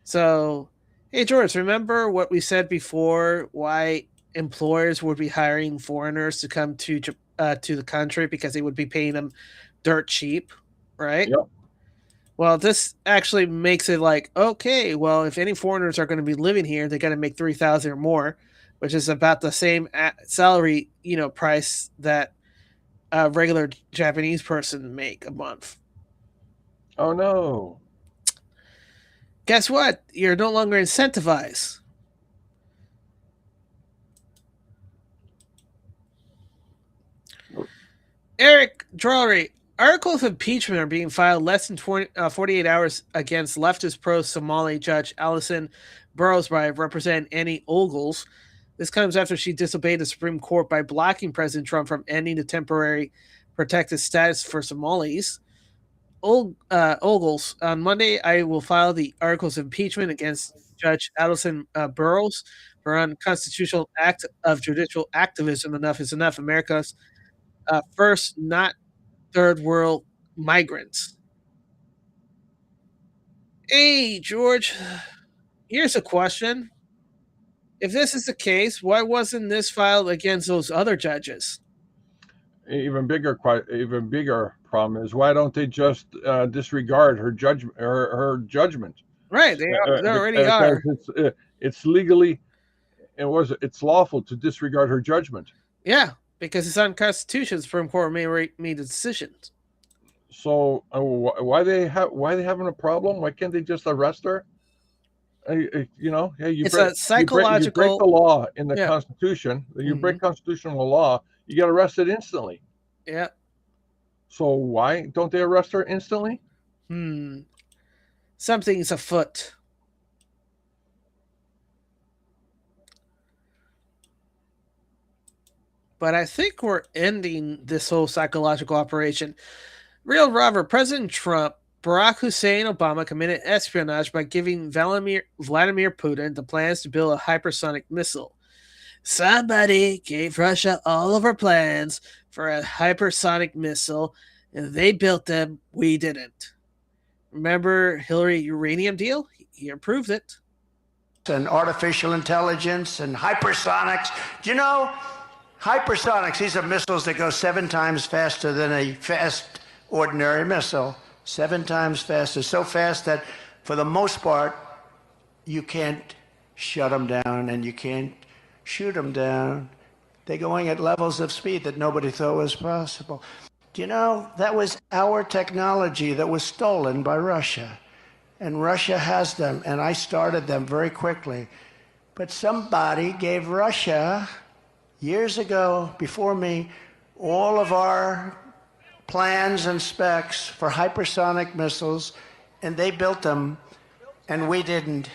So, hey George, remember what we said before? Why employers would be hiring foreigners to come to the country because they would be paying them dirt cheap, right? Yep. Well, this actually makes it like, okay, well, if any foreigners are going to be living here, they got to make $3,000 or more, which is about the same salary, price that a regular Japanese person make a month. Oh no! Guess what? You're no longer incentivized. Eric Drury. Articles of impeachment are being filed less than 48 hours against leftist pro-Somali judge Alison Burrows by Representative Annie Ogles. This comes after she disobeyed the Supreme Court by blocking President Trump from ending the temporary protected status for Somalis. Ogles, on Monday, I will file the articles of impeachment against Judge Alison Burrows for unconstitutional act of judicial activism. Enough is enough. America's first, not third world migrants. Hey, George, here's a question. If this is the case, why wasn't this filed against those other judges? Even bigger problem is why don't they just disregard her judgment? Her judgment. Right, they already are. It's legally, it's lawful to disregard her judgment. Yeah, because it's unconstitutional. The Supreme Court made the decisions. So why they having a problem? Why can't they just arrest her? Hey, it's a psychological. You break the law in the Constitution. You break constitutional law. You get arrested instantly. Yeah. So why don't they arrest her instantly? Something's afoot. But I think we're ending this whole psychological operation. Real Robert, President Trump, Barack Hussein Obama committed espionage by giving Vladimir Putin the plans to build a hypersonic missile. Somebody gave Russia all of our plans for a hypersonic missile, and they built them. We didn't. Remember Hillary uranium deal? He approved it. And artificial intelligence and hypersonics. Do you know, hypersonics, these are missiles that go 7 times faster than a fast ordinary missile. 7 times faster. So fast that, for the most part, you can't shut them down and you can't shoot them down. They're going at levels of speed that nobody thought was possible. you know, that was our technology that was stolen by Russia. And Russia has them, and I started them very quickly. But somebody gave Russia, years ago, before me, all of our plans and specs for hypersonic missiles, and they built them, and we didn't.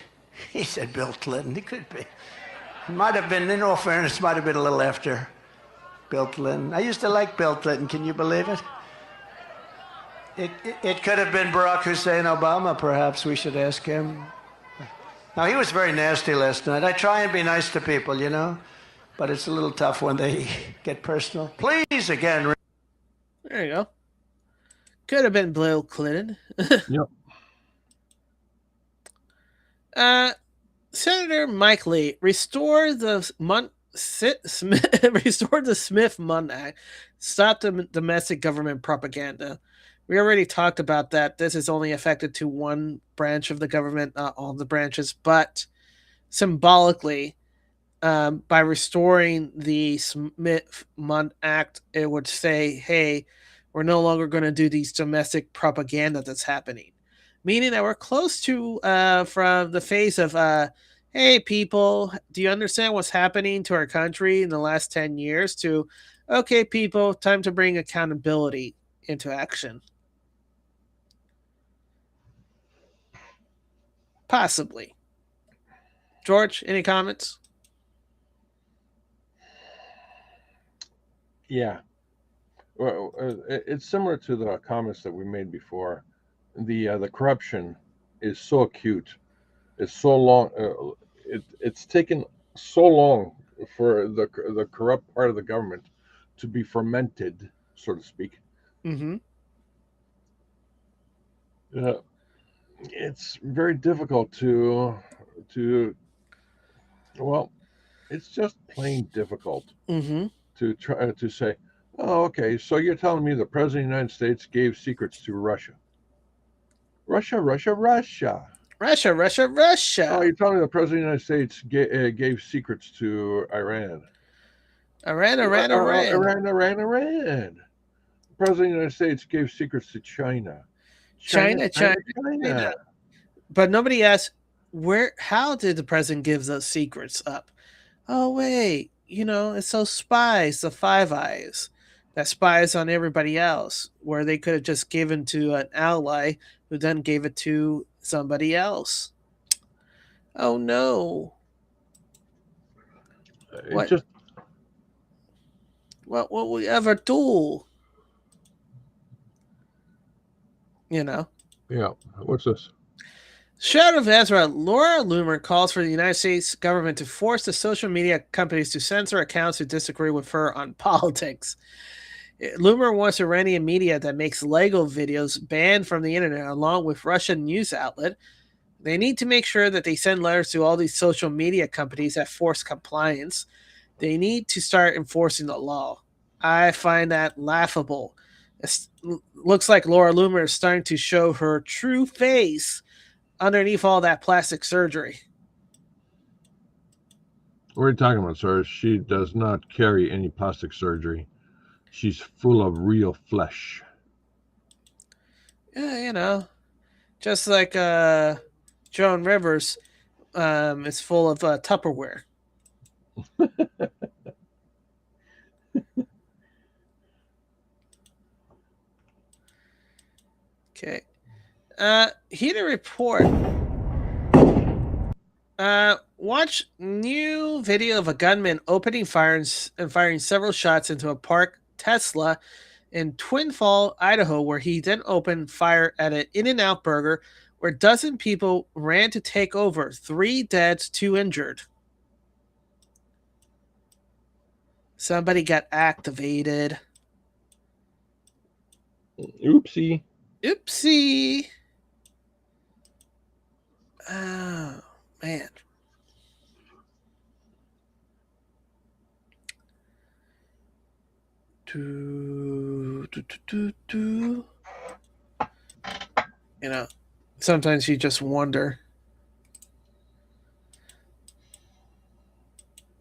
He said Bill Clinton. It could be. It might have been, in all fairness, might have been a little after Bill Clinton. I used to like Bill Clinton. Can you believe it? It could have been Barack Hussein Obama, perhaps. We should ask him. Now, he was very nasty last night. I try and be nice to people, you know, but it's a little tough when they get personal. Please, again. There you go. Could have been Bill Clinton. Yep. Senator Mike Lee restored the Smith-Mundt Act, stop the domestic government propaganda. We already talked about that. This is only affected to one branch of the government, not all the branches, but symbolically, by restoring the Smith-Mundt Act, it would say, hey, we're no longer going to do these domestic propaganda that's happening. Meaning that we're close to, from the phase of, hey, people, do you understand what's happening to our country in the last 10 years? To, okay, people, time to bring accountability into action. Possibly. George, any comments? Yeah. Well, it's similar to the comments that we made before. The corruption is so acute. It's so long. It's taken so long for the corrupt part of the government to be fermented, so to speak. Mm-hmm. It's very difficult to well, it's just plain difficult to try to say, oh, okay, so you're telling me the President of the United States gave secrets to Russia. Russia. Oh, you're telling me the President of the United States gave secrets to Iran. Iran. The President of the United States gave secrets to China. China. But nobody asked, how did the president give those secrets up? Oh, wait, you know, it's those spies, the Five Eyes, that spies on everybody else, where they could have just given to an ally who then gave it to somebody else. Oh, no. What will we ever do? You know? Yeah. What's this? Shadow of Ezra, Laura Loomer calls for the United States government to force the social media companies to censor accounts who disagree with her on politics. Loomer wants Iranian media that makes Lego videos banned from the internet, along with Russian news outlet. They need to make sure that they send letters to all these social media companies that force compliance. They need to start enforcing the law. I find that laughable. It looks like Laura Loomer is starting to show her true face underneath all that plastic surgery. What are you talking about, sir? She does not carry any plastic surgery. She's full of real flesh. Yeah, you know, just like Joan Rivers is full of Tupperware. Okay. Heated report. Watch new video of a gunman opening fire and firing several shots into a parked Tesla in Twin Falls, Idaho, where he then opened fire at an In-N-Out burger where a dozen people ran to take over. 3 dead, 2 injured. Somebody got activated. Oopsie. Oh, man. You know, sometimes you just wonder.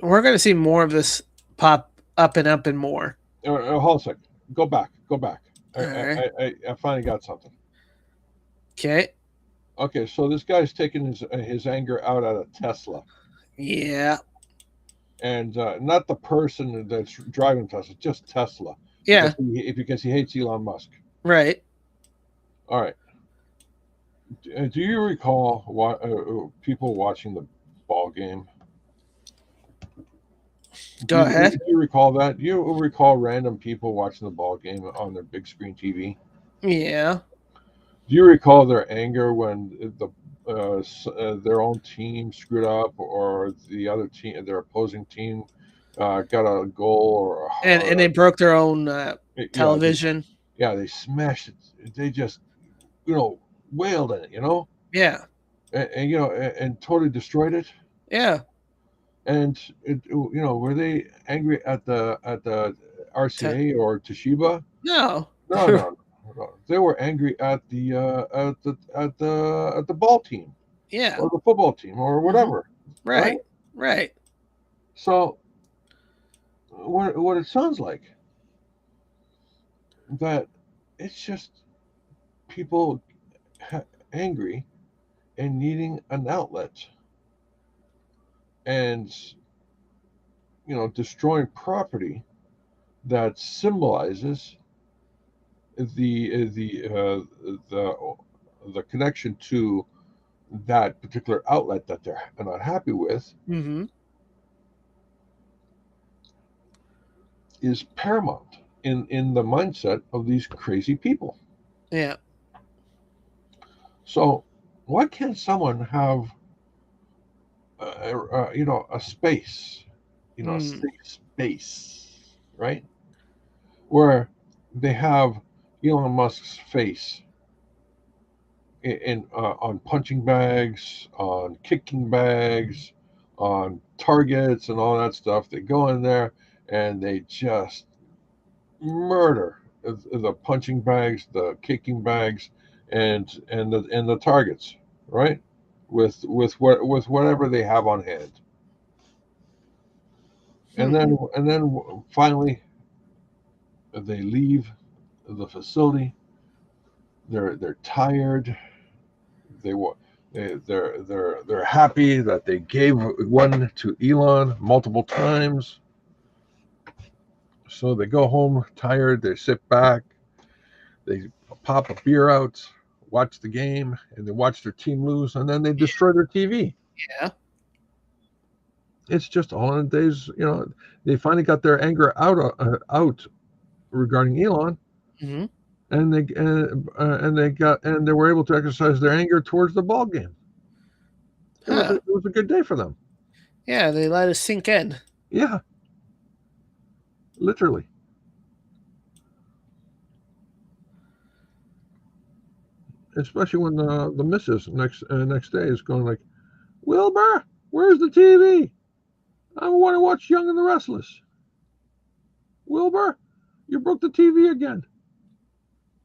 We're going to see more of this pop up and more. Hold a second. Go back. I, All right. I finally got something. Okay. Okay, so this guy's taking his anger out at a Tesla, Yeah. and not the person that's driving Tesla, just Tesla, Yeah. because he hates Elon Musk. Right. All right. Do you recall people watching the ball game? Go ahead. Do you recall that? Do you recall random people watching the ball game on their big screen TV? Yeah. Do you recall their anger when their own team screwed up, or the other team, their opposing team, got a goal, And they broke their own yeah, television. they smashed it. They just wailed in it, Yeah. and totally destroyed it. Yeah. And were they angry at the RCA or Toshiba? No. No, no, no. They were angry at the ball team Yeah. or the football team or whatever, right? Right. Right. So what it sounds like that it's just people angry and needing an outlet, and destroying property that symbolizes the connection to that particular outlet that they're not happy with, Mm-hmm. is paramount in the mindset of these crazy people. Yeah. So why can't someone have a space, a safe space, right, where they have Elon Musk's face in on punching bags, on kicking bags, on targets, and all that stuff? They go in there and they just murder the punching bags, the kicking bags, and the targets, right? With whatever they have on hand, and then finally they leave the facility. They're tired. They wa- they're happy that they gave one to Elon multiple times. So they go home tired. They sit back. They pop a beer out, watch the game, and they watch their team lose, and then they destroy their TV. Yeah. It's just all in days. They finally got their anger out regarding Elon, Mm-hmm. and they were able to exercise their anger towards the ball game. Huh. It was a good day for them. Yeah, they let it sink in. Yeah, literally. Especially when the missus next day is going like, Wilbur, where's the TV? I want to watch Young and the Restless. Wilbur, you broke the TV again.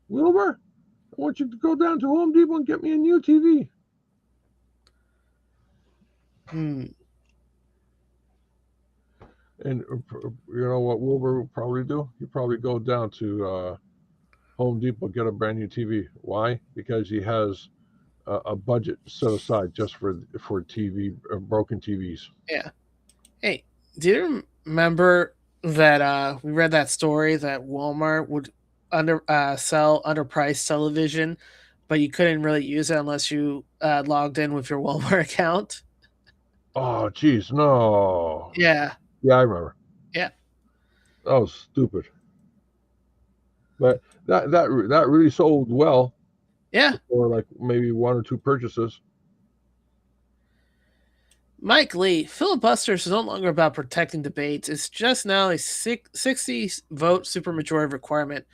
Wilbur, I want you to go down to Home Depot and get me a new TV. Hmm. And you know what Wilbur would probably do? He'd probably go down to Home Depot, get a brand new TV. Why? Because he has a budget set aside just for TV broken TVs. Yeah. Hey, do you remember that we read that story that Walmart would sell underpriced television, but you couldn't really use it unless you logged in with your Walmart account? Oh, geez, no. Yeah. Yeah, I remember. Yeah. That was stupid. But that really sold well. Yeah. For like maybe one or two purchases. Mike Lee, filibusters is no longer about protecting debates. It's just now a 60 vote supermajority requirement.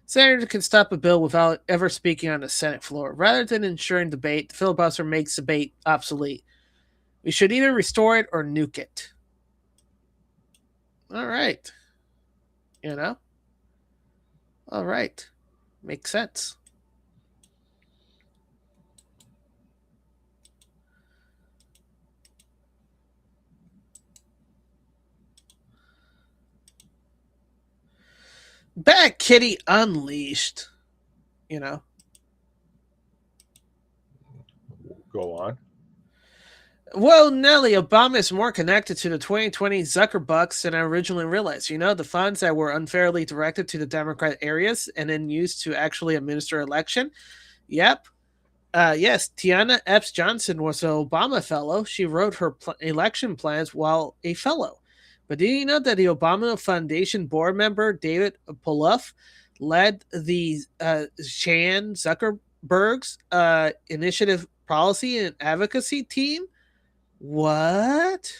Senator can stop a bill without ever speaking on the Senate floor. Rather than ensuring debate, the filibuster makes debate obsolete. We should either restore it or nuke it. All right. All right. Makes sense. Bad Kitty Unleashed. You know. Go on. Well, Nelly, Obama is more connected to the 2020 Zuckerbucks than I originally realized. You know, the funds that were unfairly directed to the Democrat areas and then used to actually administer election. Yep. Yes, Tiana Epps Johnson was an Obama fellow. She wrote her election plans while a fellow. But did you know that the Obama Foundation board member, David Polouf, led the Shan Zuckerberg's initiative policy and advocacy team? What?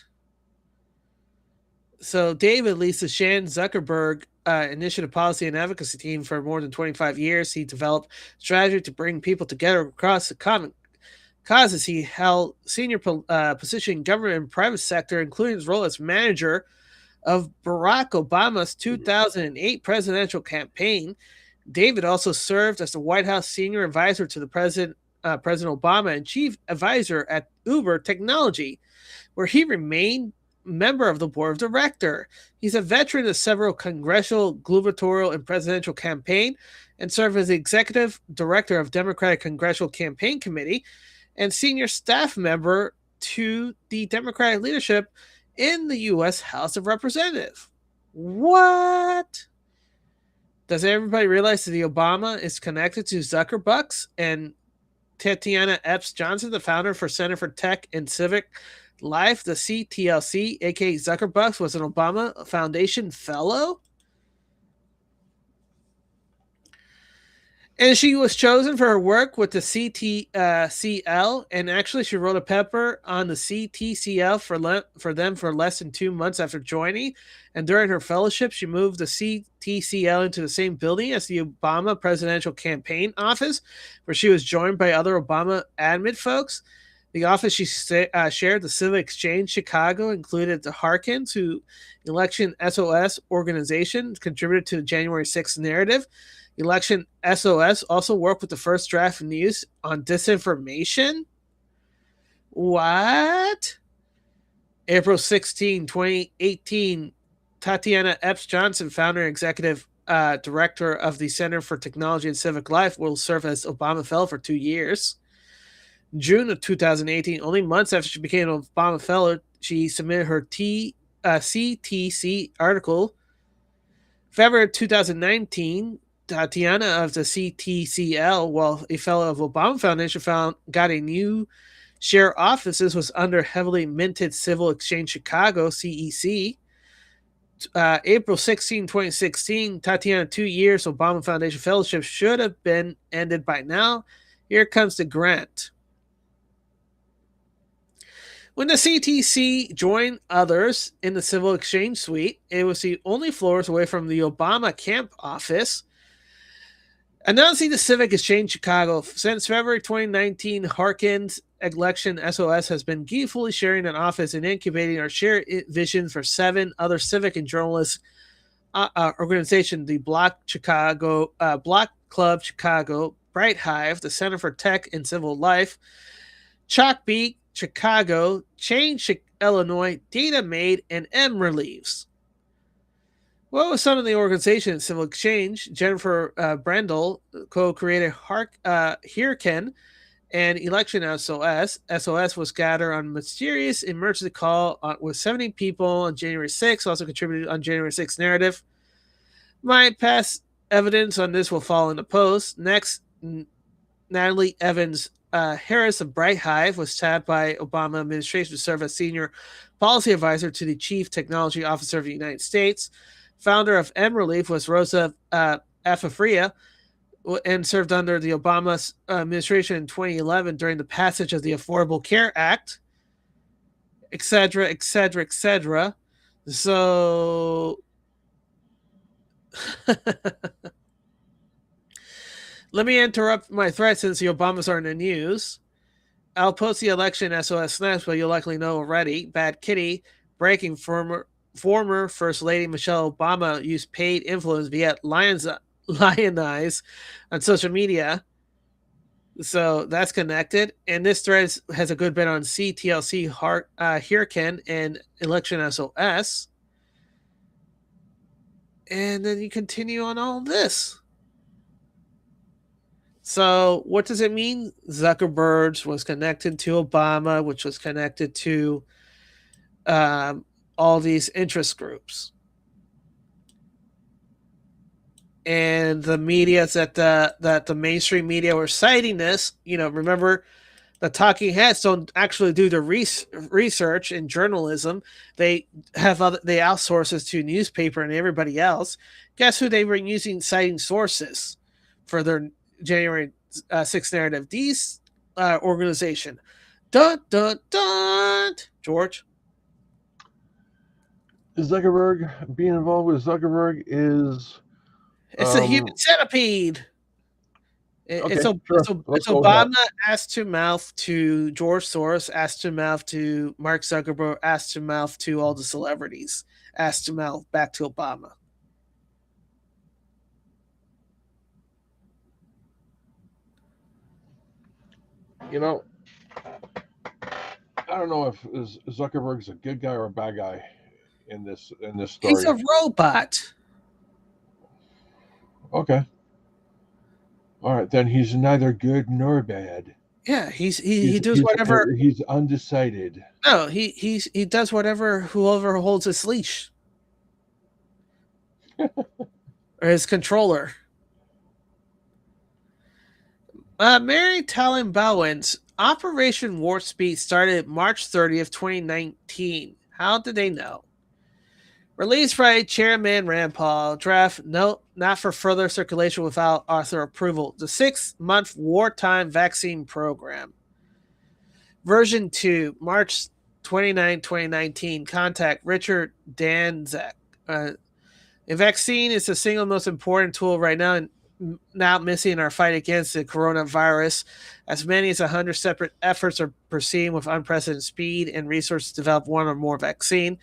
So David leads the Shan Zuckerberg initiative policy and advocacy team for more than 25 years. He developed strategy to bring people together across the common causes. He held senior position in government and private sector, including his role as manager of Barack Obama's 2008 presidential campaign. David also served as the White House senior advisor to the President Obama and chief advisor at Uber Technology, where he remained member of the board of director. He's a veteran of several congressional, gubernatorial, and presidential campaign, and served as the executive director of Democratic Congressional Campaign Committee and senior staff member to the Democratic leadership in the U.S. House of Representatives. What? Does everybody realize that the Obama is connected to Zuckerbucks and Tatiana Epps Johnson, the founder for Center for Tech and Civic Life, the CTLC, aka Zuckerbucks, was an Obama Foundation fellow? And she was chosen for her work with the CTCL, and actually she wrote a paper on the CTCL for them for less than 2 months after joining. And during her fellowship, she moved the CTCL into the same building as the Obama Presidential Campaign Office, where she was joined by other Obama admin folks. The office she shared, the Civic Exchange Chicago, included the Harkins, who Election SOS organization contributed to the January 6th narrative. Election SOS also worked with the First Draft News on disinformation. What? April 16, 2018, Tatiana Epps Johnson, founder and executive director of the Center for Technology and Civic Life, will serve as Obama Fellow for 2 years. June of 2018, only months after she became an Obama Fellow, she submitted her CTC article. February 2019, Tatiana of the CTCL, while a fellow of Obama Foundation, got a new share offices was under heavily minted Civil Exchange Chicago, CEC. April 16, 2016, Tatiana, 2 years Obama Foundation fellowship should have been ended by now. Here comes the grant. When the CTC joined others in the Civil Exchange Suite, it was the only floors away from the Obama camp office. Announcing the Civic Exchange Chicago, since February 2019, Harkins Election SOS has been gleefully sharing an office and incubating our shared vision for 7 other civic and journalist organizations: the Block Club Chicago, Bright Hive, the Center for Tech and Civil Life, Chalkbeat Chicago, Change Illinois, Data Made, and M Relieves. What was some of the organizations? Civil Exchange, Jennifer Brendel co-created Hurricane and Election SOS. SOS was gathered on mysterious emergency call with 70 people on January 6th, also contributed on January 6th narrative. My past evidence on this will follow in the post. Next, Natalie Evans Harris of Bright Hive was tapped by Obama administration to serve as senior policy advisor to the chief technology officer of the United States. Founder of M Relief was Rosa Afafria, and served under the Obama administration in 2011 during the passage of the Affordable Care Act, etc., etc., etc. So let me interrupt my thread since the Obamas are in the news. I'll post the election SOS snaps, but you'll likely know already. Bad Kitty, breaking former First Lady Michelle Obama used paid influence via lionize on social media. So that's connected. And this thread has a good bit on CTLC, Hurricane, and Election SOS. And then you continue on all this. So what does it mean? Zuckerberg was connected to Obama, which was connected to all these interest groups. And the media that the mainstream media were citing this, remember the talking heads don't actually do the research in journalism. They they outsource this to newspaper and everybody else. Guess who they were using citing sources for their January 6th narrative? These organization. Dun dun dun. George. Zuckerberg, being involved with Zuckerberg is It's a human centipede. Okay, it's Obama ass to mouth to George Soros, ass to mouth to Mark Zuckerberg, ass to mouth to all the celebrities, ass to mouth back to Obama. I don't know if Zuckerberg's a good guy or a bad guy in this story. He's a robot. Okay. All right, then he's neither good nor bad. Yeah, he does whatever. He's undecided. No, he does whatever whoever holds his leash or his controller. Mary Talon Bowen's Operation Warp Speed started March 30th, 2019. How did they know? Released by Chairman Rand Paul. Draft, no, not for further circulation without author approval. The 6-month wartime vaccine program. Version 2, March 29, 2019. Contact Richard Danzak. A vaccine is the single most important tool right now and now missing in our fight against the coronavirus. As many as 100 separate efforts are proceeding with unprecedented speed and resources to develop one or more vaccine.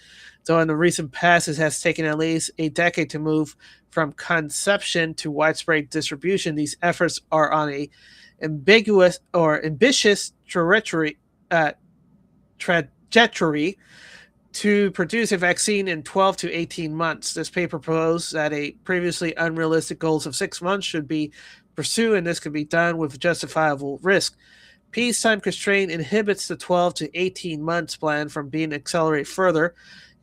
Though in the recent past, it has taken at least a decade to move from conception to widespread distribution. These efforts are on a ambitious trajectory to produce a vaccine in 12 to 18 months. This paper proposed that a previously unrealistic goals of 6 months should be pursued, and this can be done with justifiable risk. Peacetime constraint inhibits the 12 to 18 months plan from being accelerated further.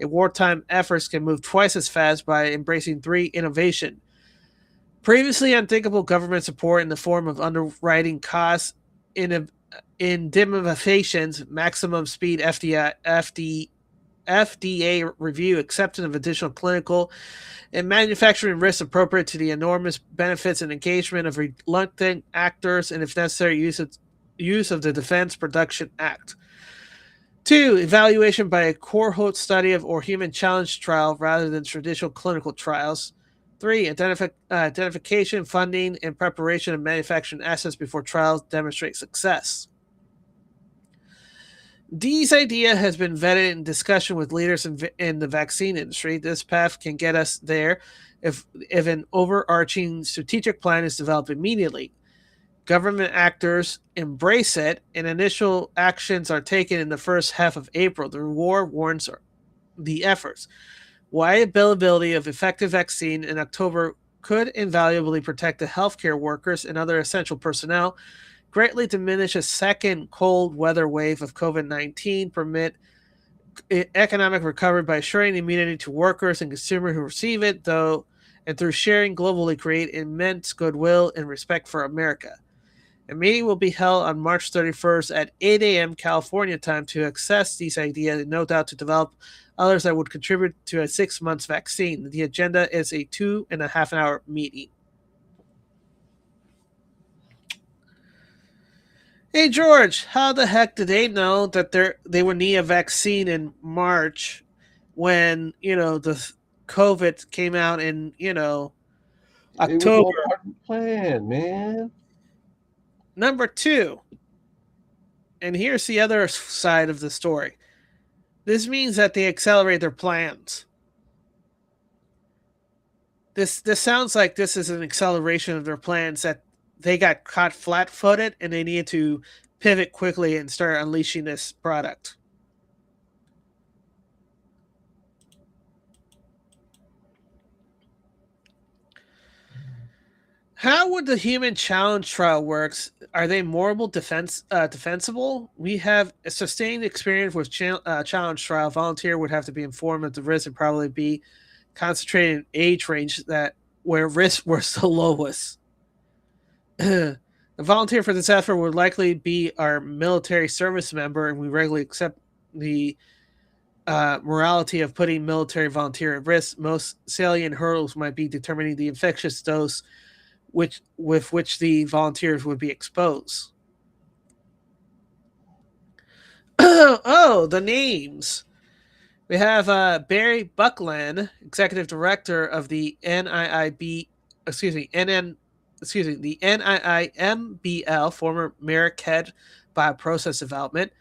A wartime efforts can move twice as fast by embracing 3 innovation. Previously unthinkable government support in the form of underwriting costs, indemnifications, maximum speed FDA review, acceptance of additional clinical and manufacturing risks appropriate to the enormous benefits and engagement of reluctant actors, and if necessary, use of the Defense Production Act. 2, evaluation by a cohort study of or human challenge trial rather than traditional clinical trials. 3, identification, funding, and preparation of manufacturing assets before trials demonstrate success. Dee's idea has been vetted in discussion with leaders in the vaccine industry. This path can get us there if an overarching strategic plan is developed immediately. Government actors embrace it, and initial actions are taken in the first half of April. The war warrants the efforts. Wide availability of effective vaccine in October could invaluably protect the healthcare workers and other essential personnel, greatly diminish a second cold weather wave of COVID-19, permit economic recovery by assuring immunity to workers and consumers who receive it, and through sharing globally create immense goodwill and respect for America. A meeting will be held on March 31st at 8 a.m. California time to assess these ideas and no doubt to develop others that would contribute to a 6-month vaccine. The agenda is a 2.5-hour meeting. Hey, George, how the heck did they know that they would need a vaccine in March when, the COVID came out in, October? It was all part of the plan, man. Number 2, and here's the other side of the story. This means that they accelerate their plans. This sounds like this is an acceleration of their plans, that they got caught flat-footed and they needed to pivot quickly and start unleashing this product. How would the human challenge trial works? Are they mortal defensible? We have a sustained experience with challenge trial. Volunteer would have to be informed of the risk and probably be concentrated in age range that where risks were the lowest. The volunteer for this effort would likely be our military service member, and we regularly accept the morality of putting military volunteer at risk. Most salient hurdles might be determining the infectious dose with which the volunteers would be exposed. Oh, the names. We have Barry Buckland, executive director of the NIIB, the NIIMBL, former Merrick head bioprocess development.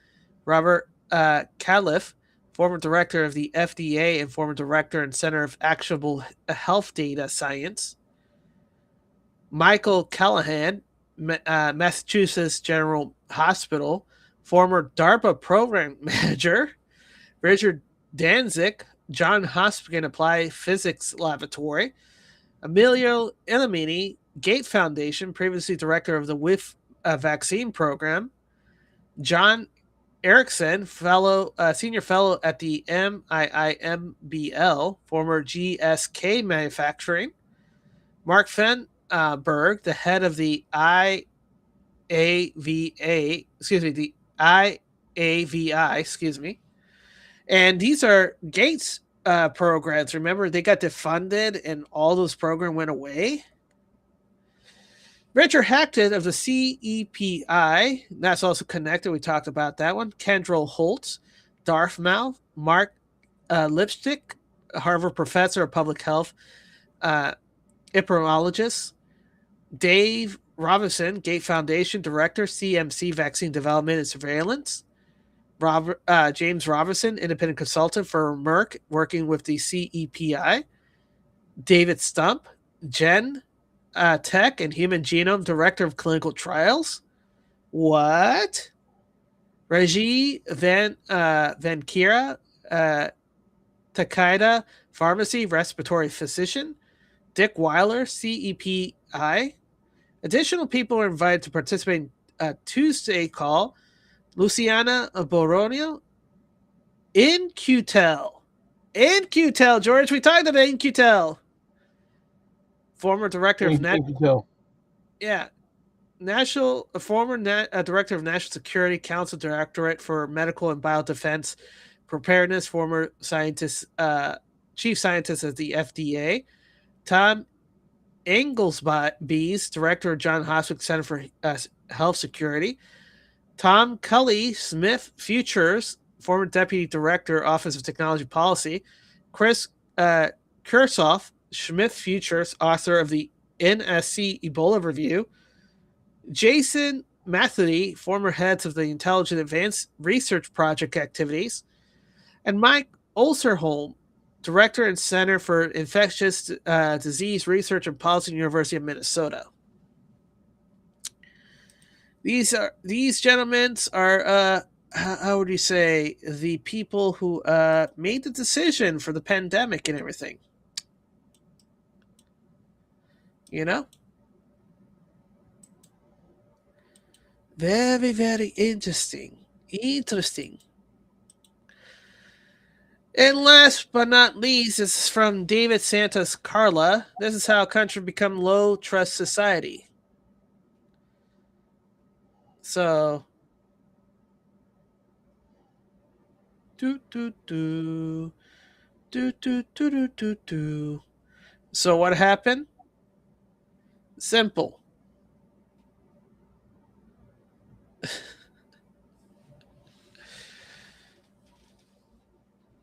Robert Califf, former director of the FDA and former director and center of actionable health data science. Michael Callahan, Massachusetts General Hospital, former DARPA program manager. Richard Danzig, John Hopkins Applied Physics Laboratory. Emilio Illimini, Gates Foundation, previously director of the WIF vaccine program. John Erickson, senior fellow at the MIIMBL, former GSK Manufacturing. Mark Fenberg, the head of the the IAVI, and these are Gates programs. Remember, they got defunded and all those programs went away. Richard Hackett of the CEPI, that's also connected. We talked about that one. Kendrell Holtz, Dartmouth. Mark Lipstick, Harvard professor of public health, epidemiologist. Dave Robinson, Gates Foundation director, CMC vaccine development and surveillance. James Robinson, independent consultant for Merck, working with the CEPI. David Stump, Gen Tech and Human Genome Director of Clinical Trials. What? Raji Van Kira, Takeda Pharmacy Respiratory Physician. Dick Weiler, CEPI. Additional people are invited to participate in a Tuesday call. Luciana Boronio, In-Q-Tel, George, we talked about In-Q-Tel. Former director of In-Q-Tel. Former director of National Security Council Directorate for Medical and Biodefense Preparedness, former chief scientist at the FDA. Tom Inglesby, director of Johns Hopkins Center for Health Security. Tom Cully Smith Futures, former deputy director, Office of Technology Policy. Chris Kursoff Smith Futures, author of the NSC Ebola Review. Jason Matheny, former heads of the Intelligent Advanced Research Project activities. And Mike Olserholm, director and center for infectious disease research and policy, University of Minnesota. These gentlemen are how would you say, the people who made the decision for the pandemic and everything. You know? Very, very interesting. And last but not least, this is from David Santos Carla. This is how a country become low trust society. So, So what happened? Simple.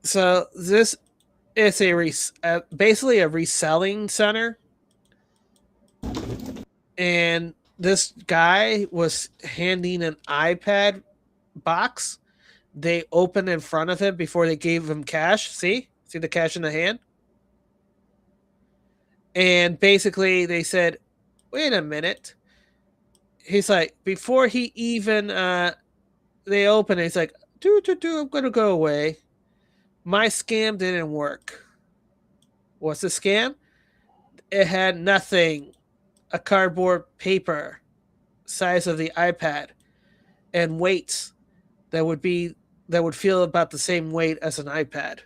So this is basically a reselling center, and this guy was handing an iPad box. They opened in front of him before they gave him cash. See the cash in the hand, and basically they said, "Wait a minute." He's like, before he even they open it, he's like, I'm gonna go away. My scam didn't work. What's the scam? It had nothing. a cardboard paper size of the iPad and weights that would feel about the same weight as an iPad?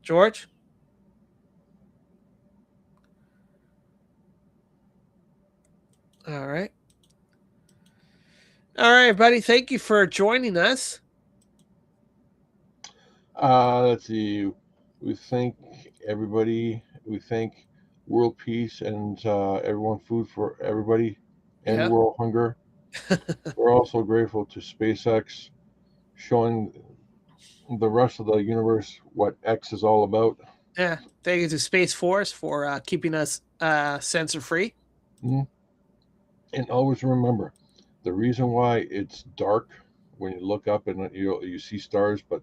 George? All right. All right, buddy. Thank you for joining us. Let's see. We thank everybody. We thank world peace and everyone food for everybody, and world hunger. We're also grateful to SpaceX showing the rest of the universe what X is all about. Yeah. Thank you to Space Force for keeping us censor free. Mm-hmm. And always remember, the reason why it's dark when you look up and you see stars, but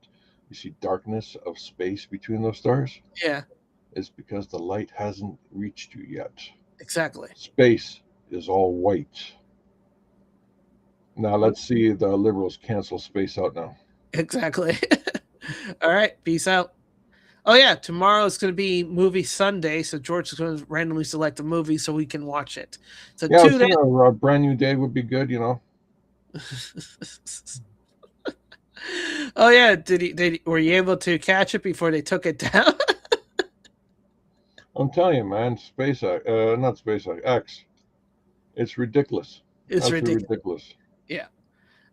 you see darkness of space between those stars. Yeah. Is because the light hasn't reached you yet. Exactly. Space is all white. Now let's see the liberals cancel space out now. Exactly. All right. Peace out. Oh yeah, tomorrow is going to be movie Sunday, so George is going to randomly select a movie so we can watch it. So yeah, a brand new day would be good, you know. Oh yeah, were you able to catch it before they took it down? I'm telling you, man, not SpaceX, X. It's ridiculous. It's ridiculous. Yeah.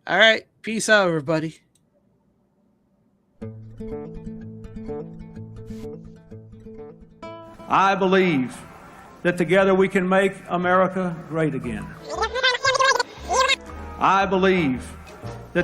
All right. Peace out, everybody. I believe that together we can make America great again. I believe